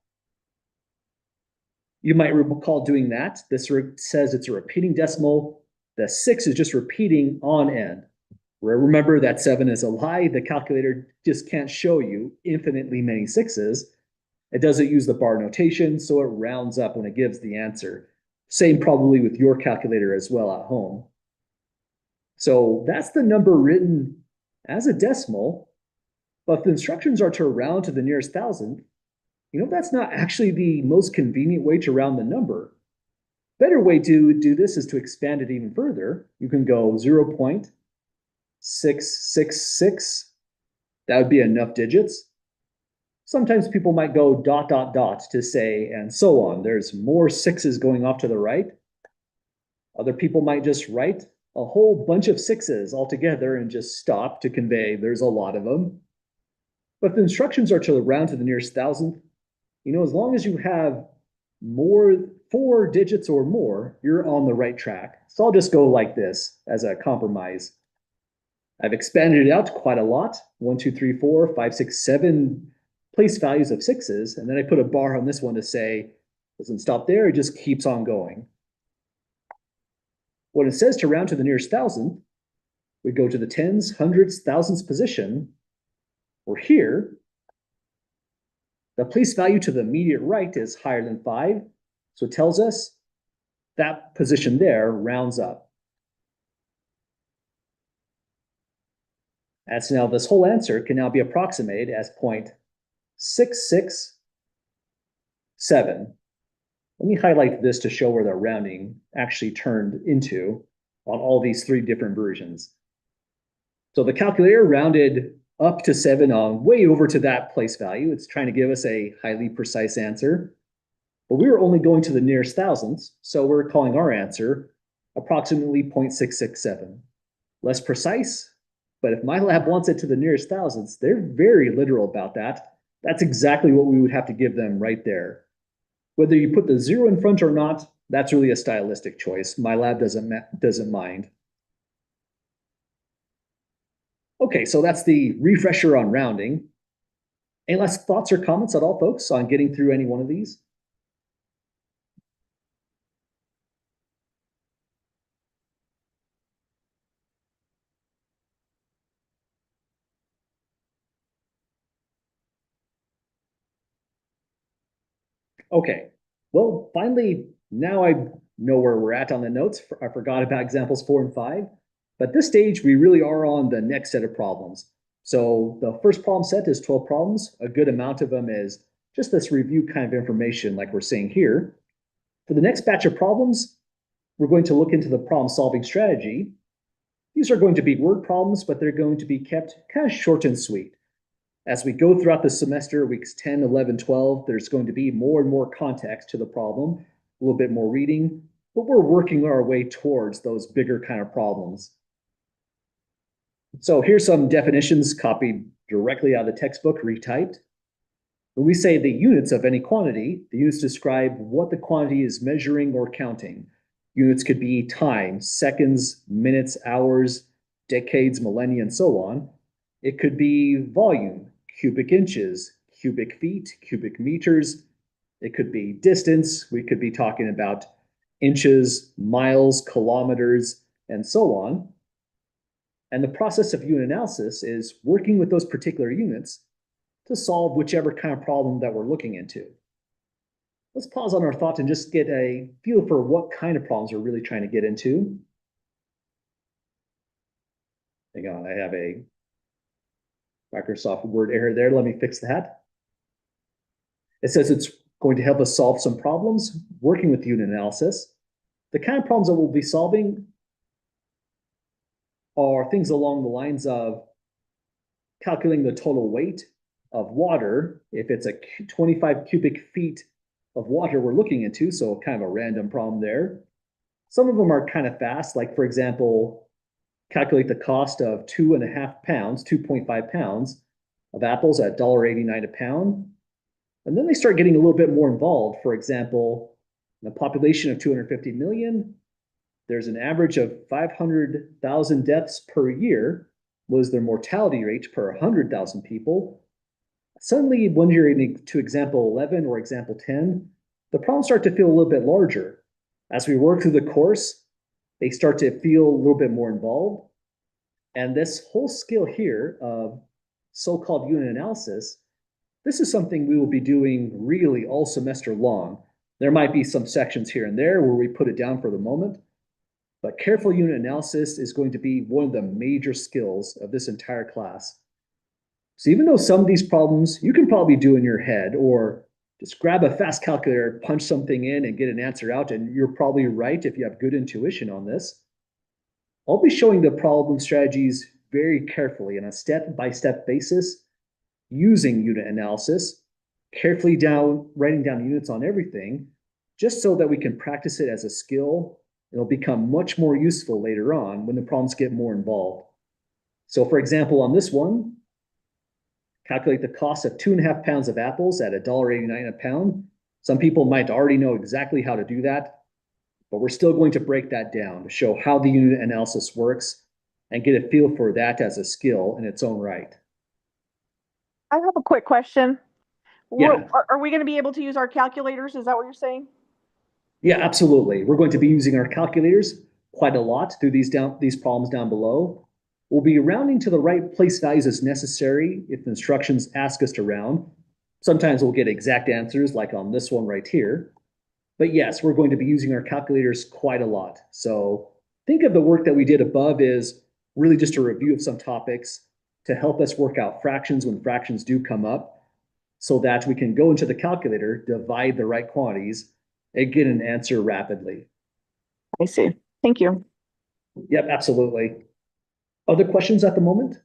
You might recall doing that. This says it's a repeating decimal. The 6 is just repeating on end. Remember that 7 is a lie. The calculator just can't show you infinitely many 6s. It doesn't use the bar notation, so it rounds up when it gives the answer. Same probably with your calculator as well at home. So that's the number written as a decimal, but if the instructions are to round to the nearest thousandth, that's not actually the most convenient way to round the number. Better way to do this is to expand it even further. You can go 0.666. That would be enough digits. Sometimes people might go ... to say, and so on. There's more 6s going off to the right. Other people might just write a whole bunch of 6s altogether and just stop to convey there's a lot of them. But if the instructions are to round to the nearest thousandth, as long as you have 4 digits or more, you're on the right track. So I'll just go like this as a compromise. I've expanded it out quite a lot. 1, 2, 3, 4, 5, 6, 7 place values of 6s. And then I put a bar on this one to say, doesn't stop there, it just keeps on going. When it says to round to the nearest thousandth, we go to the tens, 100s, 1000s position. We're here. The place value to the immediate right is higher than 5, so it tells us that position there rounds up. And so now this whole answer can now be approximated as 0.667. Let me highlight this to show where the rounding actually turned into on all these 3 different versions. So the calculator rounded up to 7 on way over to that place value. It's trying to give us a highly precise answer. But we were only going to the nearest thousandths, so we're calling our answer approximately 0.667. Less precise, but if my lab wants it to the nearest thousandths, they're very literal about that. That's exactly what we would have to give them right there. Whether you put the 0 in front or not, that's really a stylistic choice. My lab doesn't mind. Okay, so that's the refresher on rounding. Any last thoughts or comments at all, folks, on getting through any one of these? Okay, well, finally, now I know where we're at on the notes. I forgot about examples 4 and 5. But at this stage, we really are on the next set of problems. So the first problem set is 12 problems. A good amount of them is just this review kind of information like we're seeing here. For the next batch of problems, we're going to look into the problem solving strategy. These are going to be word problems, but they're going to be kept kind of short and sweet. As we go throughout the semester, weeks 10, 11, 12, there's going to be more and more context to the problem, a little bit more reading, but we're working our way towards those bigger kind of problems. So here's some definitions copied directly out of the textbook, retyped. When we say the units of any quantity, the units describe what the quantity is measuring or counting. Units could be time, seconds, minutes, hours, decades, millennia, and so on. It could be volume, cubic inches, cubic feet, cubic meters. It could be distance. We could be talking about inches, miles, kilometers, and so on. And the process of unit analysis is working with those particular units to solve whichever kind of problem that we're looking into. Let's pause on our thought and just get a feel for what kind of problems we're really trying to get into. Hang on, I have a Microsoft Word error there. Let me fix that. It says it's going to help us solve some problems working with unit analysis. The kind of problems that we'll be solving are things along the lines of calculating the total weight of water. If it's a 25 cubic feet of water we're looking into, so kind of a random problem there. Some of them are kind of fast, like for example, calculate the cost of 2.5 pounds, 2.5 pounds of apples at $1.89 a pound. And then they start getting a little bit more involved. For example, in a population of 250 million, there's an average of 500,000 deaths per year was their mortality rate per 100,000 people. Suddenly, when you're into example 11 or example 10, the problems start to feel a little bit larger. As we work through the course, they start to feel a little bit more involved. And this whole skill here of so-called unit analysis, this is something we will be doing really all semester long. There might be some sections here and there where we put it down for the moment, but careful unit analysis is going to be one of the major skills of this entire class. So even though some of these problems you can probably do in your head, or just grab a fast calculator, punch something in and get an answer out, and you're probably right if you have good intuition on this, I'll be showing the problem strategies very carefully in a step-by-step basis using unit analysis, carefully writing down units on everything, just so that we can practice it as a skill. It'll become much more useful later on when the problems get more involved. So for example, on this one, calculate the cost of 2.5 pounds of apples at $1.89 a pound. Some people might already know exactly how to do that, but we're still going to break that down to show how the unit analysis works and get a feel for that as a skill in its own right. I have a quick question. Yeah. Are we going to be able to use our calculators? Is that what you're saying? Yeah, absolutely. We're going to be using our calculators quite a lot through these problems down below. We'll be rounding to the right place values as necessary if the instructions ask us to round. Sometimes we'll get exact answers like on this one right here. But yes, we're going to be using our calculators quite a lot. So think of the work that we did above is really just a review of some topics to help us work out fractions when fractions do come up so that we can go into the calculator, divide the right quantities, and get an answer rapidly. I see. Thank you. Yep, absolutely. Other questions at the moment?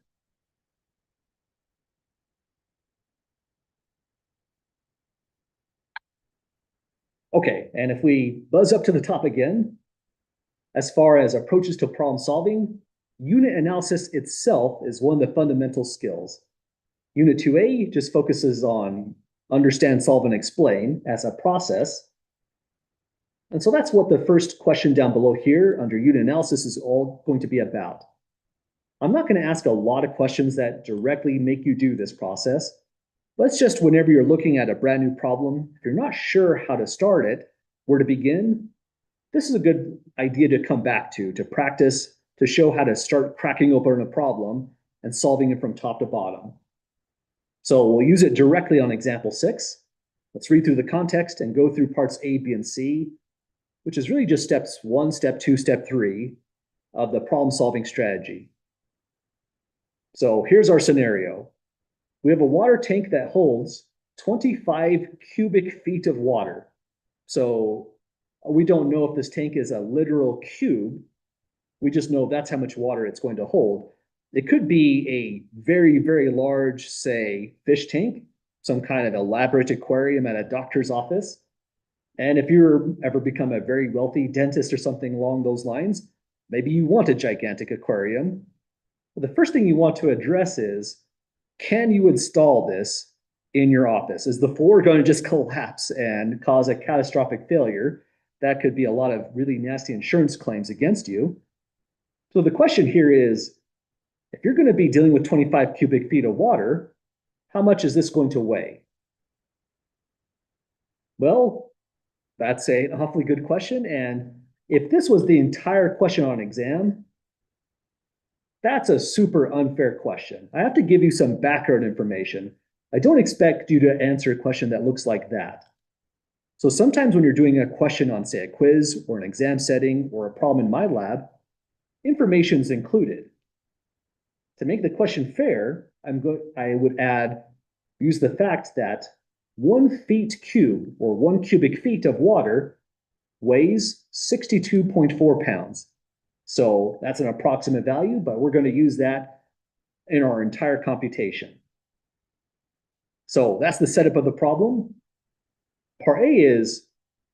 Okay, and if we buzz up to the top again, as far as approaches to problem solving, unit analysis itself is one of the fundamental skills. Unit 2A just focuses on understand, solve, and explain as a process. And so that's what the first question down below here under unit analysis is all going to be about. I'm not going to ask a lot of questions that directly make you do this process. Let's just, whenever you're looking at a brand new problem, if you're not sure how to start it, where to begin, this is a good idea to come back to practice, to show how to start cracking open a problem and solving it from top to bottom. So we'll use it directly on example 6. Let's read through the context and go through parts A, B, and C, which is really just steps 1, step 2, step 3 of the problem solving strategy. So here's our scenario. We have a water tank that holds 25 cubic feet of water. So we don't know if this tank is a literal cube. We just know that's how much water it's going to hold. It could be a very, very large, say, fish tank, some kind of elaborate aquarium at a doctor's office. And if you're ever become a very wealthy dentist or something along those lines, maybe you want a gigantic aquarium. But the first thing you want to address is, can you install this in your office? Is the floor going to just collapse and cause a catastrophic failure? That could be a lot of really nasty insurance claims against you. So the question here is, if you're going to be dealing with 25 cubic feet of water, how much is this going to weigh? Well, that's an awfully good question. And if this was the entire question on exam, that's a super unfair question. I have to give you some background information. I don't expect you to answer a question that looks like that. So sometimes when you're doing a question on, say, a quiz or an exam setting or a problem in my lab, information is included. To make the question fair, I would use the fact that 1 feet cube or 1 cubic feet of water weighs 62.4 pounds. So that's an approximate value, but we're going to use that in our entire computation. So that's the setup of the problem. Part A is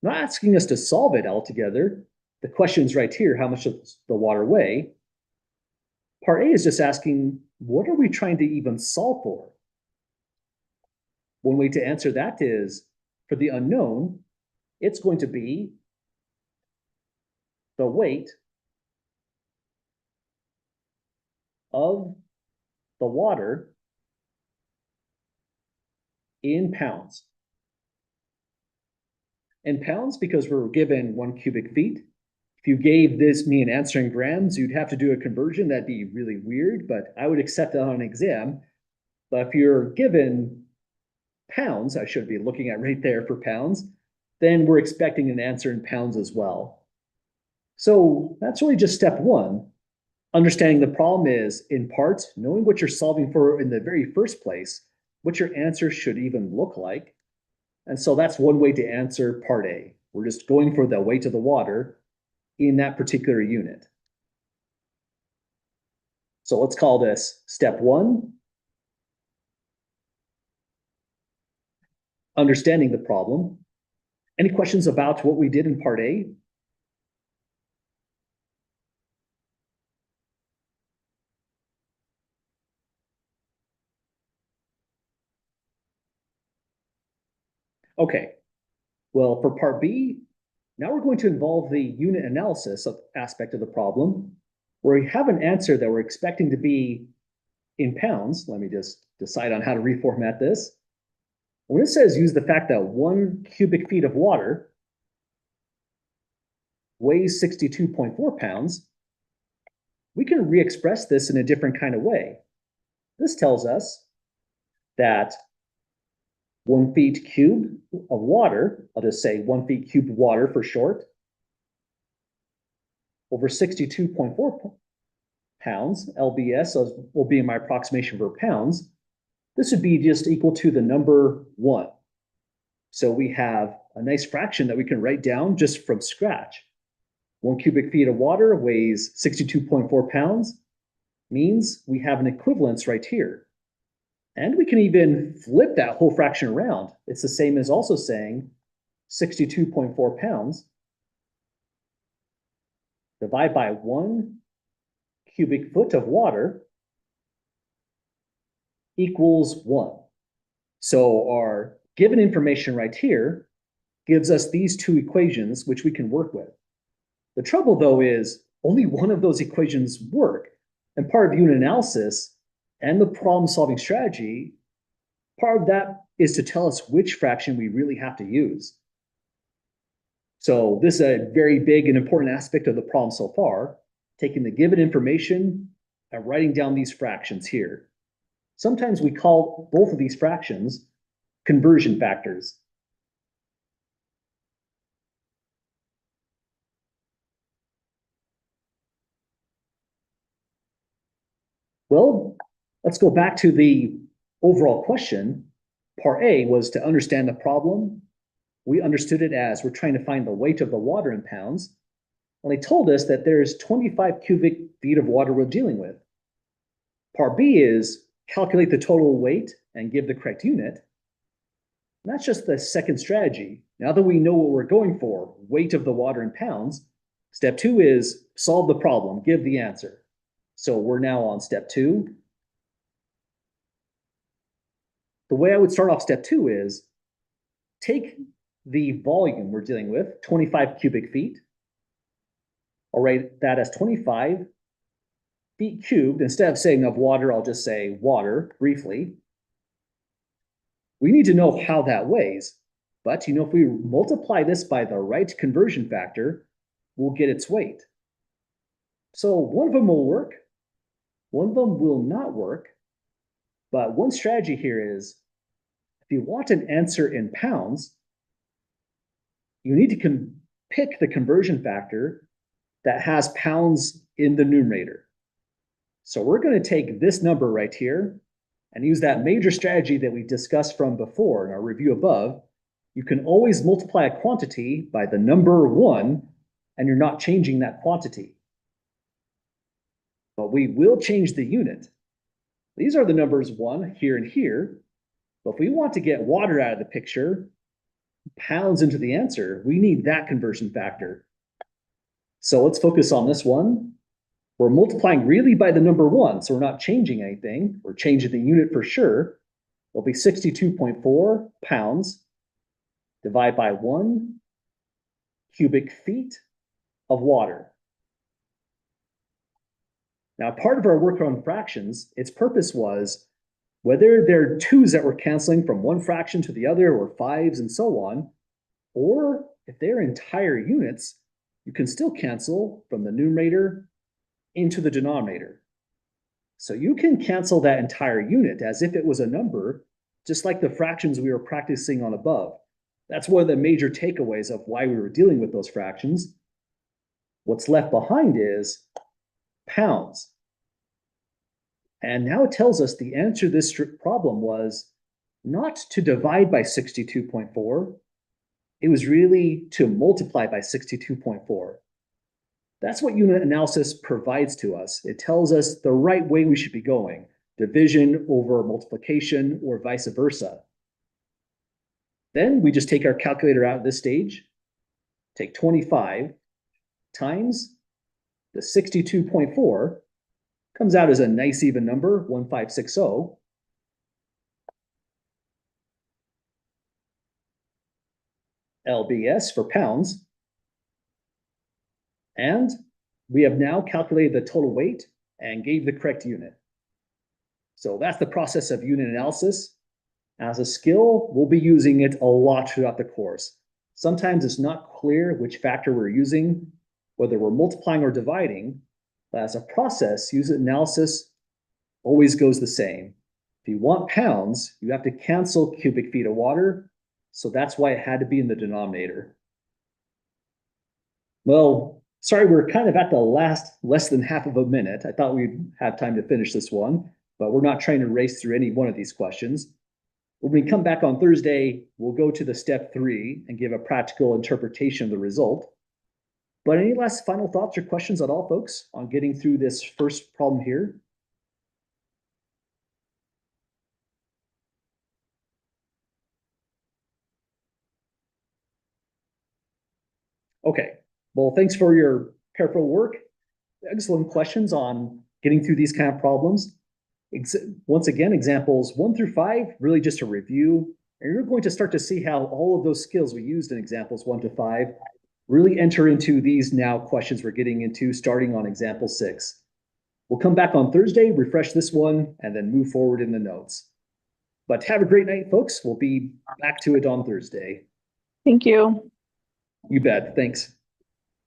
not asking us to solve it altogether. The question's right here, how much does the water weigh? Part A is just asking, what are we trying to even solve for? One way to answer that is, for the unknown, it's going to be the weight of the water in pounds. In pounds, because we're given 1 cubic feet. If you gave me an answer in grams, you'd have to do a conversion. That'd be really weird, but I would accept that on an exam. But if you're given pounds, I should be looking at right there for pounds, then we're expecting an answer in pounds as well. So that's really just step 1. Understanding the problem is, in part, knowing what you're solving for in the very first place, what your answer should even look like. And so that's one way to answer part A. We're just going for the weight of the water in that particular unit. So let's call this step 1. Understanding the problem. Any questions about what we did in part A? Okay, well, for part B, now we're going to involve the unit analysis aspect of the problem, where we have an answer that we're expecting to be in pounds. Let me just decide on how to reformat this. When it says use the fact that 1 cubic feet of water weighs 62.4 pounds, we can re-express this in a different kind of way. This tells us that 1 feet cubed of water, I'll just say 1 feet cubed water for short, over 62.4 pounds, LBS will be my approximation for pounds. This would be just equal to the number 1. So we have a nice fraction that we can write down just from scratch. 1 cubic feet of water weighs 62.4 pounds, means we have an equivalence right here. And we can even flip that whole fraction around. It's the same as also saying 62.4 pounds divide by 1 cubic foot of water equals 1. So our given information right here gives us these two equations, which we can work with. The trouble, though, is only one of those equations work. And part of unit analysis and the problem-solving strategy, part of that is to tell us which fraction we really have to use. So this is a very big and important aspect of the problem so far, taking the given information and writing down these fractions here. Sometimes we call both of these fractions conversion factors. Well, let's go back to the overall question. Part A was to understand the problem. We understood it as we're trying to find the weight of the water in pounds. And they told us that there's 25 cubic feet of water we're dealing with. Part B is calculate the total weight and give the correct unit. And that's just the second strategy. Now that we know what we're going for, weight of the water in pounds, step 2 is solve the problem, give the answer. So we're now on step 2. The way I would start off step 2 is take the volume we're dealing with, 25 cubic feet. I'll write that as 25 feet cubed. Instead of saying of water, I'll just say water briefly. We need to know how that weighs. But if we multiply this by the right conversion factor, we'll get its weight. So one of them will work, one of them will not work. But one strategy here is, if you want an answer in pounds, you need to pick the conversion factor that has pounds in the numerator. So we're going to take this number right here and use that major strategy that we discussed from before in our review above. You can always multiply a quantity by the number 1, and you're not changing that quantity. But we will change the unit. These are the numbers 1 here and here. But if we want to get water out of the picture, pounds into the answer, we need that conversion factor. So let's focus on this one. We're multiplying really by the number 1, so we're not changing anything. We're changing the unit for sure. It'll be 62.4 pounds divided by 1 cubic feet of water. Now, part of our work on fractions, its purpose was whether they're 2's that we're canceling from one fraction to the other, or 5's and so on, or if they're entire units, you can still cancel from the numerator into the denominator. So you can cancel that entire unit as if it was a number, just like the fractions we were practicing on above. That's one of the major takeaways of why we were dealing with those fractions. What's left behind is pounds. And now it tells us the answer to this problem was not to divide by 62.4. It was really to multiply by 62.4. That's what unit analysis provides to us. It tells us the right way we should be going, division over multiplication or vice versa. Then we just take our calculator out at this stage, take 25 times the 62.4, comes out as a nice even number, 1560. LBS for pounds. And we have now calculated the total weight and gave the correct unit. So that's the process of unit analysis. As a skill, we'll be using it a lot throughout the course. Sometimes it's not clear which factor we're using, whether we're multiplying or dividing, but as a process, unit analysis always goes the same. If you want pounds, you have to cancel cubic feet of water. So that's why it had to be in the denominator. Well, sorry, we're kind of at the less than half of a minute. I thought we'd have time to finish this one, but we're not trying to race through any one of these questions. When we come back on Thursday, we'll go to the step 3 and give a practical interpretation of the result. But any last final thoughts or questions at all, folks, on getting through this first problem here? Okay, well, thanks for your careful work. Excellent questions on getting through these kind of problems. Once again, examples 1 through 5, really just a review. And you're going to start to see how all of those skills we used in examples 1 to 5 really enter into these now questions we're getting into starting on example 6. We'll come back on Thursday, refresh this one, and then move forward in the notes. But have a great night, folks. We'll be back to it on Thursday. Thank you. You bet. Thanks.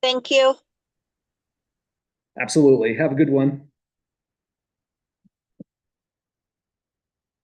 Thank you. Absolutely. Have a good one.